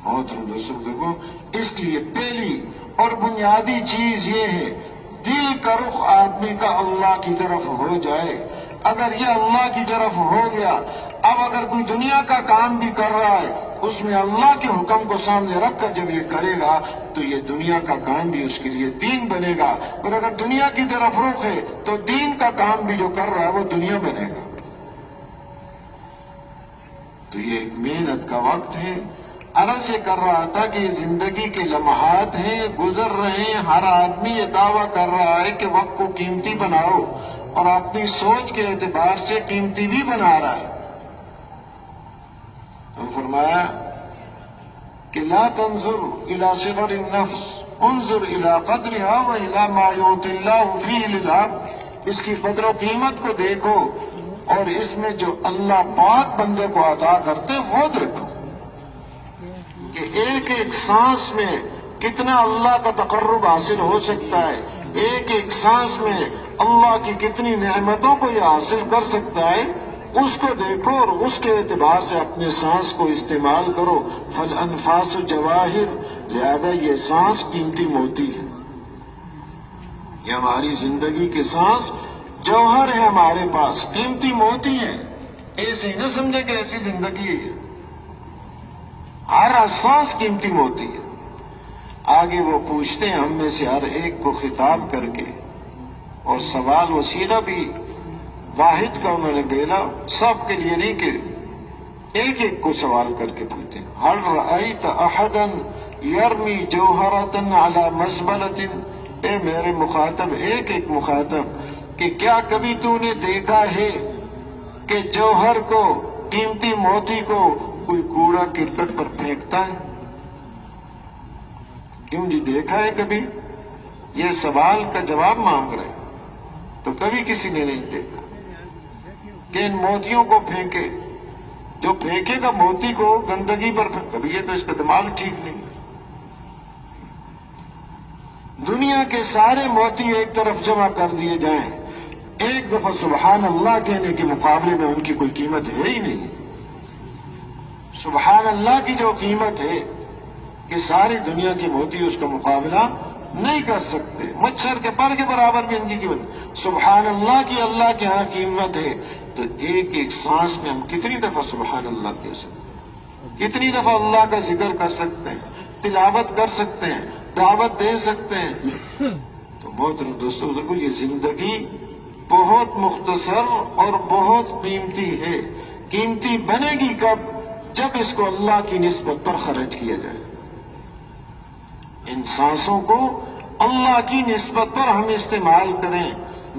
محترم دوستو، اس لیے پہلی اور بنیادی چیز یہ ہے دل کا رخ آدمی کا اللہ کی طرف ہو جائے. اگر یہ اللہ کی طرف ہو گیا، اب اگر کوئی دنیا کا کام بھی کر رہا ہے اس میں اللہ کے حکم کو سامنے رکھ کر جب یہ کرے گا تو یہ دنیا کا کام بھی اس کے لیے دین بنے گا. اور اگر دنیا کی طرف رخ ہے تو دین کا کام بھی جو کر رہا ہے وہ دنیا بنے گا. تو یہ ایک محنت کا وقت ہے. عرض یہ کر رہا تھا کہ یہ زندگی کے لمحات ہیں، گزر رہے ہیں. ہر آدمی یہ دعویٰ کر رہا ہے کہ وقت کو قیمتی بناؤ، اور اپنی سوچ کے اعتبار سے قیمتی بھی بنا رہا ہے. تو فرمایا کہ لا تنظر الى صغر النفس، انظر الى قدرها والى ما يعطي الله فيه للعبد. اس کی قدر و قیمت کو دیکھو اور اس میں جو اللہ پاک بندے کو عطا کرتے وہ دیکھو کہ ایک ایک سانس میں کتنا اللہ کا تقرب حاصل ہو سکتا ہے، ایک ایک سانس میں اللہ کی کتنی نعمتوں کو یہ حاصل کر سکتا ہے. اس کو دیکھو اور اس کے اعتبار سے اپنے سانس کو استعمال کرو. فالانفاس جواہر، لہذا یہ سانس قیمتی موتی ہے. یہ ہماری زندگی کے سانس جوہر ہے، ہمارے پاس قیمتی موتی ہے. ایسے ہی نہ سمجھے کہ ایسی زندگی ہے، ہر سانس قیمتی موتی ہے. آگے وہ پوچھتے ہیں ہم میں سے ہر ایک کو خطاب کر کے، اور سوال وسیلہ بھی واحد کا انہوں نے بیلا، سب کے لیے نہیں کہ ایک ایک کو سوال کر کے پوچھتے ہیں. هل رأيت أحدا يرمي جوهرة على مزبلة اے میرے مخاطب، ایک ایک مخاطب، کہ کیا کبھی تو نے دیکھا ہے کہ جوہر کو، قیمتی موتی کو کوئی کوڑا کرکٹ پر پھینکتا ہے؟ کیوں جی، دیکھا ہے کبھی؟ یہ سوال کا جواب مانگ رہے تو کبھی کسی نے نہیں دیکھا کہ ان موتیوں کو پھینکے۔ جو پھینکے گا موتی کو گندگی پر، کبھی یہ تو اس کا دماغ ٹھیک نہیں۔ دنیا کے سارے موتی ایک طرف جمع کر دیے جائیں، ایک دفعہ سبحان اللہ کہنے کے مقابلے میں ان کی کوئی قیمت ہے ہی نہیں۔ سبحان اللہ کی جو قیمت ہے کہ ساری دنیا کے موتی اس کا مقابلہ نہیں کر سکتے، مچھر کے پر کے برابر بھی ان کی قیمت۔ سبحان اللہ کی اللہ کے ہاں قیمت ہے، تو ایک ایک سانس میں ہم کتنی دفعہ سبحان اللہ کہہ سکتے ہیں، کتنی دفعہ اللہ کا ذکر کر سکتے ہیں، تلاوت کر سکتے ہیں، دعوت دے سکتے ہیں۔ تو محترم دوستو، دیکھو یہ زندگی بہت مختصر اور بہت قیمتی ہے۔ قیمتی بنے گی کب؟ جب اس کو اللہ کی نسبت پر خرچ کیا جائے۔ ان سانسوں کو اللہ کی نسبت پر ہم استعمال کریں،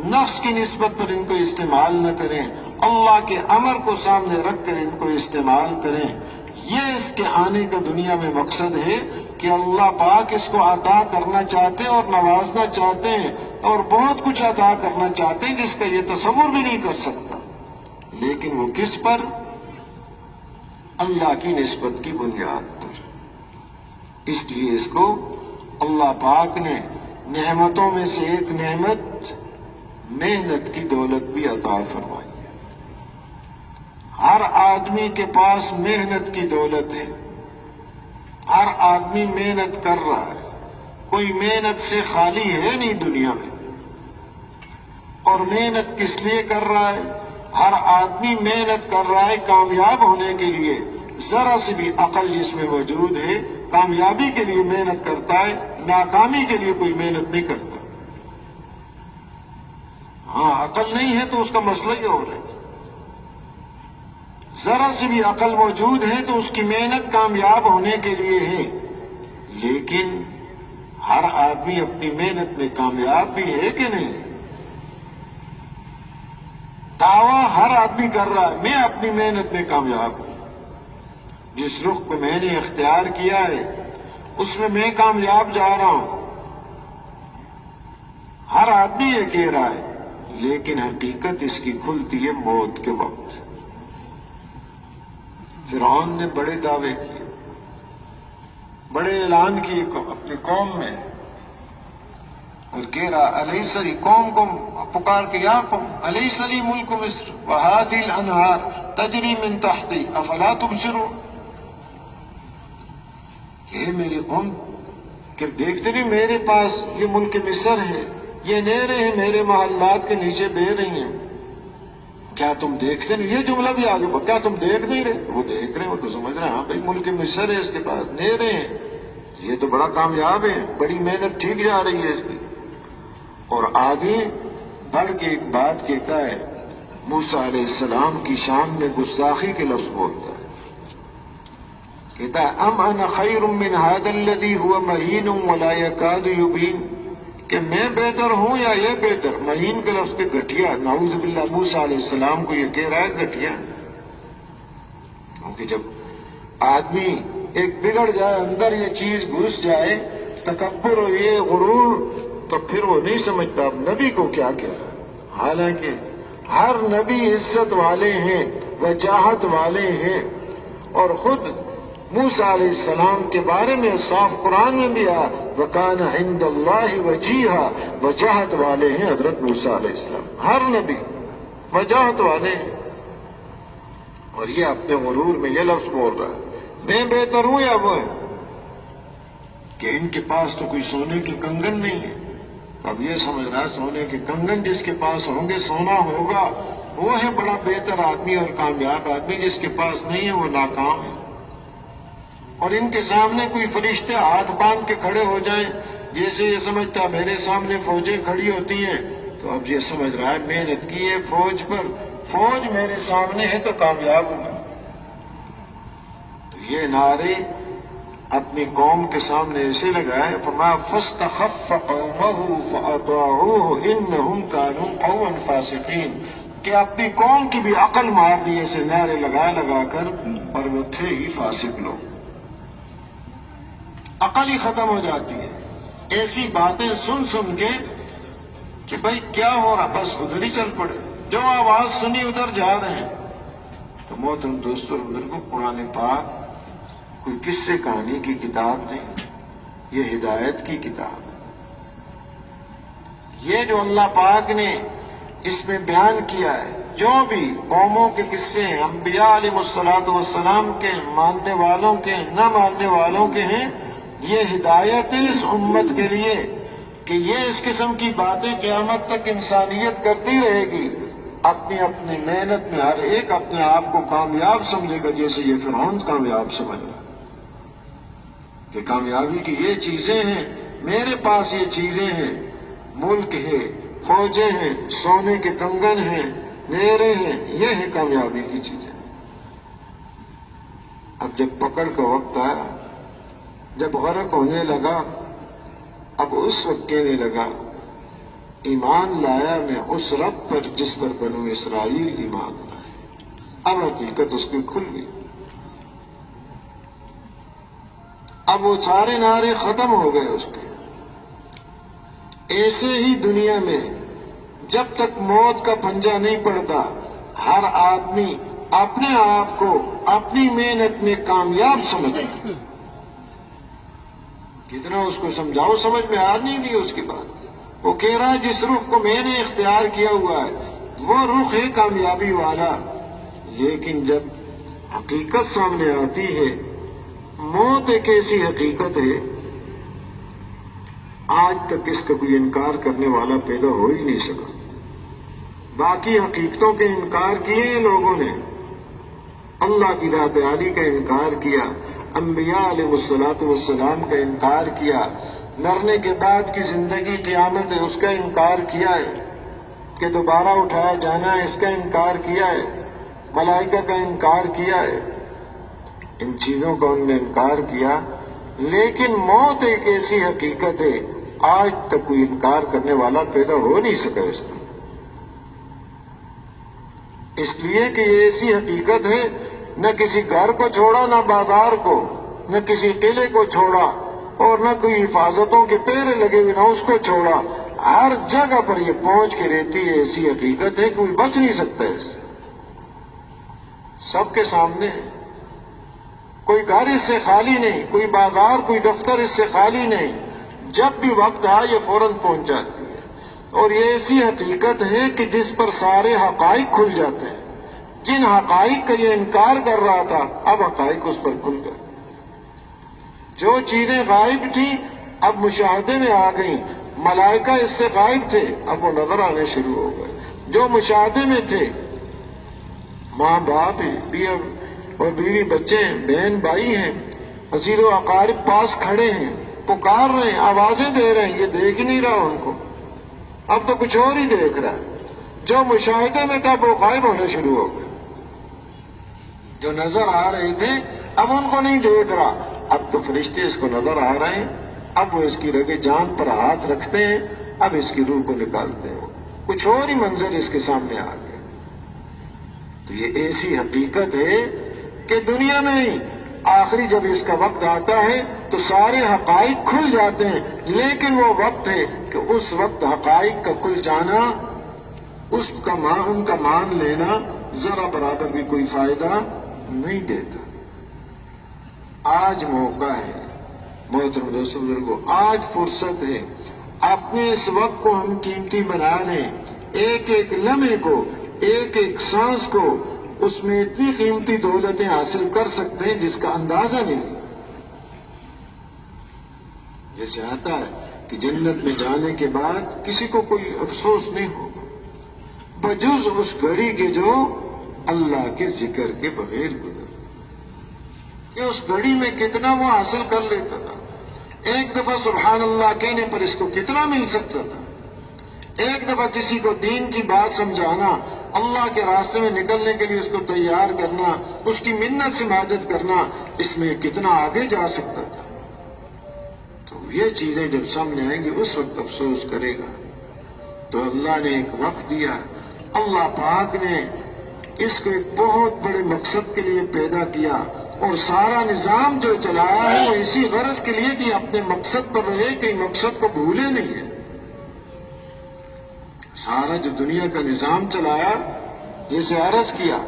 نفس کی نسبت پر ان کو استعمال نہ کریں، اللہ کے امر کو سامنے رکھ کر ان کو استعمال کریں۔ یہ اس کے آنے کا دنیا میں مقصد ہے کہ اللہ پاک اس کو عطا کرنا چاہتے ہیں اور نوازنا چاہتے ہیں، اور بہت کچھ عطا کرنا چاہتے ہیں جس کا یہ تصور بھی نہیں کر سکتا، لیکن وہ کس پر؟ اللہ کی نسبت کی بنیاد پر۔ اس لیے اس کو اللہ پاک نے نعمتوں میں سے ایک نعمت محنت کی دولت بھی عطا فرمائی ہے۔ ہر آدمی کے پاس محنت کی دولت ہے، ہر آدمی محنت کر رہا ہے، کوئی محنت سے خالی ہے نہیں دنیا میں۔ اور محنت کس لیے کر رہا ہے؟ ہر آدمی محنت کر رہا ہے کامیاب ہونے کے لیے۔ ذرا سی بھی عقل جس میں موجود ہے کامیابی کے لیے محنت کرتا ہے، ناکامی کے لیے کوئی محنت نہیں کرتا۔ ہاں، عقل نہیں ہے تو اس کا مسئلہ ہی اور ہے۔ ذرا سی بھی عقل موجود ہے تو اس کی محنت کامیاب ہونے کے لیے ہے، لیکن ہر آدمی اپنی محنت میں کامیاب بھی ہے کہ نہیں؟ دعویٰ ہر آدمی کر رہا ہے میں اپنی محنت میں کامیاب ہوں، جس رخ کو میں نے اختیار کیا ہے اس میں کامیاب جا رہا ہوں، ہر آدمی یہ کہہ رہا ہے، لیکن حقیقت اس کی کھلتی ہے موت کے وقت۔ فرعون نے بڑے دعوے کیے، بڑے اعلان کیے اپنی قوم میں، اور کہہ رہا الیس لی، قوم کو پکار کے، یا قوم الیس لی ملک مصر وہذہ الانہار تجری من تحتی افلا تبصرون، کہ میری قوم کہ دیکھتے نہیں میرے پاس یہ ملک مصر ہے، یہ نہریں ہیں میرے محلات کے نیچے بہہ رہی ہیں، کیا تم دیکھتے نہیں؟ یہ جملہ بھی آگے بڑھ، کیا تم دیکھ نہیں رہے؟ وہ دیکھ رہے ہیں، وہ تو سمجھ رہے ہیں ہاں بھائی ملک مصر ہے، اس کے پاس نہریں ہیں، یہ تو بڑا کامیاب ہے، بڑی محنت ٹھیک جا رہی ہے اس کی۔ اور آگے بڑھ کے ایک بات کہتا ہے، موسیٰ علیہ السلام کی شان میں گستاخی کے لفظ بولتا ہے، کہتا ہے ام انا خیر من هذا الذي هو مہین ولا يكاد يبین، کہ میں بہتر ہوں یا یہ بہتر؟ مہین کے لفظ کے گھٹیا، نعوذ باللہ موسیٰ علیہ السلام کو یہ کہہ رہا ہے گھٹیا، کیونکہ جب آدمی ایک بگڑ جائے، اندر یہ چیز گھس جائے، تکبر اور یہ غرور، تو پھر وہ نہیں سمجھتا اب نبی کو کیا کہہ رہا ہے۔ حالانکہ ہر نبی عزت والے ہیں، وجاہت والے ہیں، اور خود موسیٰ علیہ السلام کے بارے میں صاف قرآن میں بھی آیا وَكَانَ عِندَ اللَّهِ وَجِيهًا، وجاہت والے ہیں حضرت موسیٰ علیہ السلام، ہر نبی وجاہت والے ہیں۔ اور یہ اپنے غرور میں یہ لفظ بول رہا ہے میں بہتر ہوں یا وہ ہے، کہ ان کے پاس تو کوئی سونے کے کنگن نہیں ہے۔ اب یہ سمجھ رہا ہے سونے کے کنگن جس کے پاس ہوں گے، سونا ہوگا، وہ ہے بڑا بہتر آدمی اور کامیاب آدمی، جس کے پاس نہیں ہے وہ ناکام ہے۔ اور ان کے سامنے کوئی فرشتے ہاتھ باندھ کے کھڑے ہو جائیں، جیسے یہ سمجھتا میرے سامنے فوجیں کھڑی ہوتی ہیں، تو اب یہ سمجھ رہا ہے محنت کی ہے فوج پر، فوج میرے سامنے ہے تو کامیاب ہوں۔ تو یہ نعرے اپنی قوم کے سامنے ایسے لگائے فما فاستخف قومه فاطاعوه انهم كانوا قوما فاسقين کہ اپنی قوم کی بھی عقل مار دی ایسے نعرے لگا لگا کر، اور وہ تھے ہی فاسق لوگ۔ عقل ہی ختم ہو جاتی ہے ایسی باتیں سن سن کے کہ بھائی کیا ہو رہا، بس ادھر ہی چل پڑے، جو آواز سنی ادھر جا رہے ہیں۔ تو محترم دوستوں بزرگوں، قرآن پاک کوئی قصے کہانی کی کتاب نہیں، یہ ہدایت کی کتاب ہے۔ یہ جو اللہ پاک نے اس میں بیان کیا ہے، جو بھی قوموں کے قصے ہیں، انبیاء علیہ الصلوۃ والسلام کے، ماننے والوں کے، نہ ماننے والوں کے ہیں، یہ ہدایت ہے اس امت کے لیے کہ یہ اس قسم کی باتیں قیامت تک انسانیت کرتی رہے گی۔ اپنی اپنی محنت میں ہر ایک اپنے آپ کو کامیاب سمجھے گا، جیسے یہ فرعون کامیاب سمجھ رہا کہ کامیابی کی یہ چیزیں ہیں، میرے پاس یہ چیزیں ہیں، ملک ہے، فوجیں ہیں، سونے کے کنگن ہیں، نیرے ہیں، یہ ہے کامیابی کی چیزیں۔ اب جب پکڑ کا وقت آیا، جب غرق ہونے لگا، اب اس وقت کہنے لگا ایمان لایا میں اس رب پر جس پر بنو اسرائیل ایمان لائے۔ اب حقیقت اس کی کھل گئی، اب وہ سارے نعرے ختم ہو گئے اس کے۔ ایسے ہی دنیا میں جب تک موت کا پنجہ نہیں پڑتا، ہر آدمی اپنے آپ کو اپنی محنت میں کامیاب سمجھتا۔ کتنا اس کو سمجھاؤ سمجھ میں آ نہیں دی اس کی بات۔ وہ کہہ رہا ہے جس رخ کو میں نے اختیار کیا ہوا ہے وہ رخ ہے کامیابی والا، لیکن جب حقیقت سامنے آتی ہے، موت ایک ایسی حقیقت ہے، آج تک اس کا کوئی انکار کرنے والا پیدا ہو ہی نہیں سکا۔ باقی حقیقتوں کے انکار کیے ہیں لوگوں نے، اللہ کی ذات عالی کا انکار کیا، انبیاء علیہ الصلوۃ والسلام کا انکار کیا، مرنے کے بعد کی زندگی قیامت ہے اس کا انکار کیا ہے کہ دوبارہ اٹھایا جانا ہے اس کا انکار کیا ہے، ملائکہ کا انکار کیا ہے، ان چیزوں کا ان نے انکار کیا۔ لیکن موت ایک ایسی حقیقت ہے، آج تک کوئی انکار کرنے والا پیدا ہو نہیں سکا اس کا، اس لیے کہ یہ ایسی حقیقت ہے، نہ کسی گھر کو چھوڑا، نہ بازار کو، نہ کسی قلعے کو چھوڑا، اور نہ کوئی حفاظتوں کے پیرے لگے ہوئے نہ اس کو چھوڑا، ہر جگہ پر یہ پہنچ کے رہتی ہے، ایسی حقیقت ہے کوئی بچ نہیں سکتا اس سے، سب کے سامنے ہے۔ کوئی گھر اس سے خالی نہیں، کوئی بازار کوئی دفتر اس سے خالی نہیں، جب بھی وقت آئے یہ فوراً پہنچ جاتی ہے۔ اور یہ ایسی حقیقت ہے کہ جس پر سارے حقائق کھل جاتے ہیں، جن حقائق کا یہ انکار کر رہا تھا اب حقائق اس پر کھل گئے، جو چیزیں غائب تھیں اب مشاہدے میں آ گئیں، ملائکہ اس سے غائب تھے اب وہ نظر آنے شروع ہو گئے، جو مشاہدے میں تھے، ماں باپ اور بیوی بچے ہیں، بہن بھائی ہیں، عزیز و اقارب پاس کھڑے ہیں، پکار رہے ہیں، آوازیں دے رہے ہیں، یہ دیکھ نہیں رہا ان کو، اب تو کچھ اور ہی دیکھ رہا ہے۔ جو مشاہدے میں تھا وہ غائب ہونے شروع ہو گئے، جو نظر آ رہے تھے اب ان کو نہیں دیکھ رہا، اب تو فرشتے اس کو نظر آ رہے ہیں، اب وہ اس کی رگ جان پر ہاتھ رکھتے ہیں، اب اس کی روح کو نکالتے ہیں، کچھ اور ہی منظر اس کے سامنے آ گئے۔ تو یہ ایسی حقیقت ہے کہ دنیا میں ہی آخری جب اس کا وقت آتا ہے تو سارے حقائق کھل جاتے ہیں، لیکن وہ وقت ہے کہ اس وقت حقائق کا کھل جانا، اس کا ان کا مان لینا ذرا برابر بھی کوئی فائدہ نہیں دیتا۔ آج موقع ہے محترم دوستوں بزرگوں، آج فرصت ہے، اپنے اس وقت کو ہم قیمتی بنا لیں، ایک ایک لمحے کو، ایک ایک سانس کو، اس میں اتنی قیمتی دولتیں حاصل کر سکتے ہیں جس کا اندازہ نہیں۔ جیسے آتا ہے کہ جنت میں جانے کے بعد کسی کو کوئی افسوس نہیں ہوگا بجز اس گھڑی کے جو اللہ کے ذکر کے بغیر گزر، کہ اس گھڑی میں کتنا وہ حاصل کر لیتا تھا، ایک دفعہ سبحان اللہ کہنے پر اس کو کتنا مل سکتا تھا، ایک دفعہ کسی کو دین کی بات سمجھانا، اللہ کے راستے میں نکلنے کے لیے اس کو تیار کرنا، اس کی منت سے مدد کرنا، اس میں کتنا آگے جا سکتا تھا۔ یہ چیزیں جب سامنے آئیں گی اس وقت افسوس کرے گا۔ تو اللہ نے ایک وقت دیا، اللہ پاک نے اس کو ایک بہت بڑے مقصد کے لیے پیدا کیا، اور سارا نظام جو چلایا ہے وہ اسی غرض کے لیے کہ اپنے مقصد پر رہے، کہ مقصد کو بھولے نہیں ہے۔ سارا جو دنیا کا نظام چلایا، جیسے عرض کیا،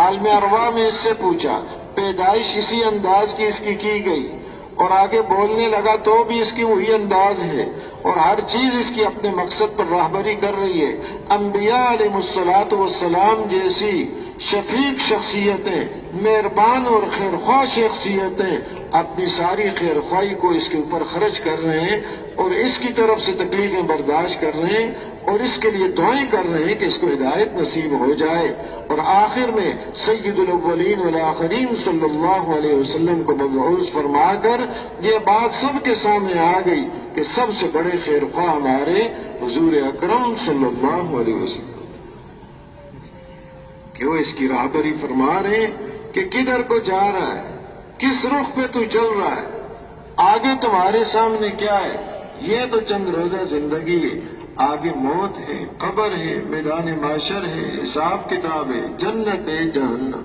عالم ارواح میں اس سے پوچھا، پیدائش اسی انداز کی اس کی گئی، اور آگے بولنے لگا تو بھی اس کی وہی انداز ہے، اور ہر چیز اس کی اپنے مقصد پر راہبری کر رہی ہے۔ انبیاء علیہ الصلوۃ والسلام جیسی شفیق شخصیتیں، مہربان اور خیرخواہ شخصیتیں اپنی ساری خیرخواہی کو اس کے اوپر خرچ کر رہے ہیں، اور اس کی طرف سے تکلیفیں برداشت کر رہے ہیں، اور اس کے لیے دعائیں کر رہے ہیں کہ اس کو ہدایت نصیب ہو جائے، اور آخر میں سید الاولین والآخرین صلی اللہ علیہ وسلم کو مبعوث فرما کر یہ بات سب کے سامنے آ گئی کہ سب سے بڑے خیرخواہ ہمارے حضور اکرم صلی اللہ علیہ وسلم، کہ وہ اس کی راہبری فرما رہے ہیں کہ کدھر کو جا رہا ہے، کس رخ پہ تو چل رہا ہے، آگے تمہارے سامنے کیا ہے۔ یہ تو چند روزہ زندگی ہے، آگے موت ہے، قبر ہے، میدان معاشر ہے، حساب کتاب ہے، جنت ہے، جہنم۔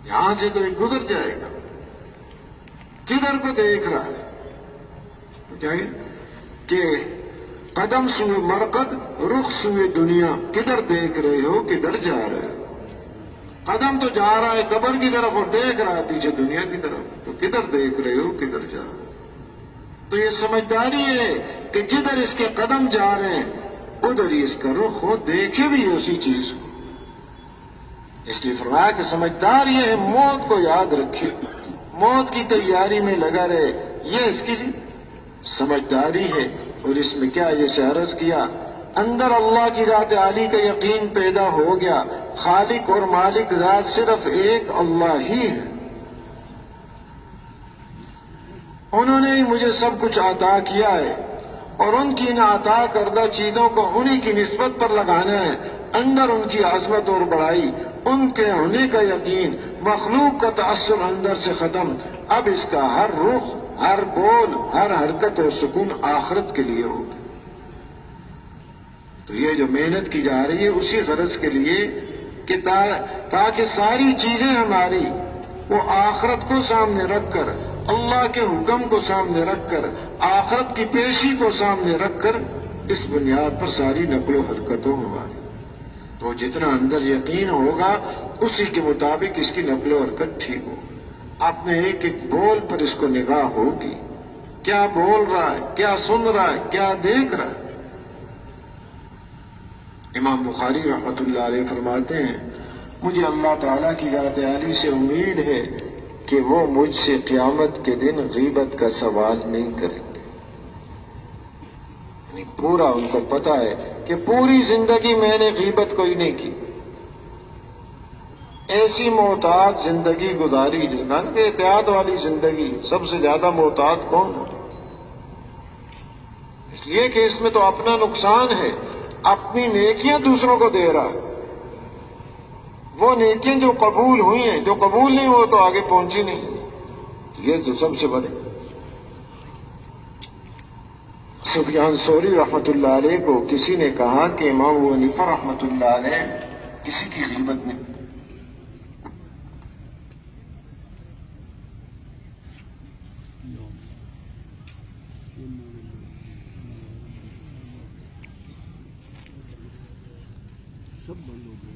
یہاں سے تو ایک گزر جائے گا، کدھر کو دیکھ رہا ہے کہ قدم سوئے مرقد، رخ سوئے دنیا، کدھر دیکھ رہے ہو، کدھر جا رہے ہو؟ قدم تو جا رہا ہے قبر کی طرف اور دیکھ رہا ہے پیچھے دنیا کی طرف، تو کدھر دیکھ رہے ہو، کدھر جا رہے ہو؟ تو یہ سمجھداری ہے کہ جدھر اس کے قدم جا رہے ہیں ادھر ہی اس کا رخ ہو، دیکھے بھی اسی چیز کو۔ اس لیے فرمایا کہ سمجھدار یہ ہے موت کو یاد رکھے، موت کی تیاری میں لگا رہے، یہ اس کی سمجھداری ہے۔ اور اس میں کیا، جیسے عرض کیا، اندر اللہ کی ذات عالی کا یقین پیدا ہو گیا، خالق اور مالک ذات صرف ایک اللہ ہی ہے، انہوں نے ہی مجھے سب کچھ عطا کیا ہے، اور ان کی ان عطا کردہ چیزوں کو انہی کی نسبت پر لگانا ہے۔ اندر ان کی عظمت اور بڑائی، ان کے ہونے کا یقین، مخلوق کا تأثر اندر سے ختم، اب اس کا ہر رخ، ہر بول، ہر حرکت اور سکون آخرت کے لیے ہوگا۔ تو یہ جو محنت کی جا رہی ہے اسی غرض کے لیے کہ تاکہ ساری چیزیں ہماری وہ آخرت کو سامنے رکھ کر، اللہ کے حکم کو سامنے رکھ کر، آخرت کی پیشی کو سامنے رکھ کر، اس بنیاد پر ساری نقل و حرکت ہو ہماری۔ تو جتنا اندر یقین ہوگا اسی کے مطابق اس کی نقل و حرکت ٹھیک ہو۔ اپنے ایک ایک بول پر اس کو نگاہ ہوگی، کیا بول رہا ہے، کیا سن رہا ہے، کیا دیکھ رہا ہے۔ امام بخاری رحمۃ اللہ علیہ فرماتے ہیں، مجھے اللہ تعالیٰ کی ذات عالی سے امید ہے کہ وہ مجھ سے قیامت کے دن غیبت کا سوال نہیں کریں گے۔ یعنی پورا ان کو پتا ہے کہ پوری زندگی میں نے غیبت کوئی نہیں کی، ایسی محتاط زندگی گزاری جنہوں نے احتیاط والی زندگی، سب سے زیادہ محتاط کون ہے؟ اس لیے کہ اس میں تو اپنا نقصان ہے، اپنی نیکیاں دوسروں کو دے رہا ہے، وہ نیکیاں جو قبول ہوئی ہیں، جو قبول نہیں وہ تو آگے پہنچی نہیں، یہ تو سب سے بڑے۔ سفیان ثوری رحمۃ اللہ علیہ کو کسی نے کہا کہ امام ابو حنیفہ رحمۃ اللہ علیہ کسی کی غیبت نہیں، سب بند ہو گئے۔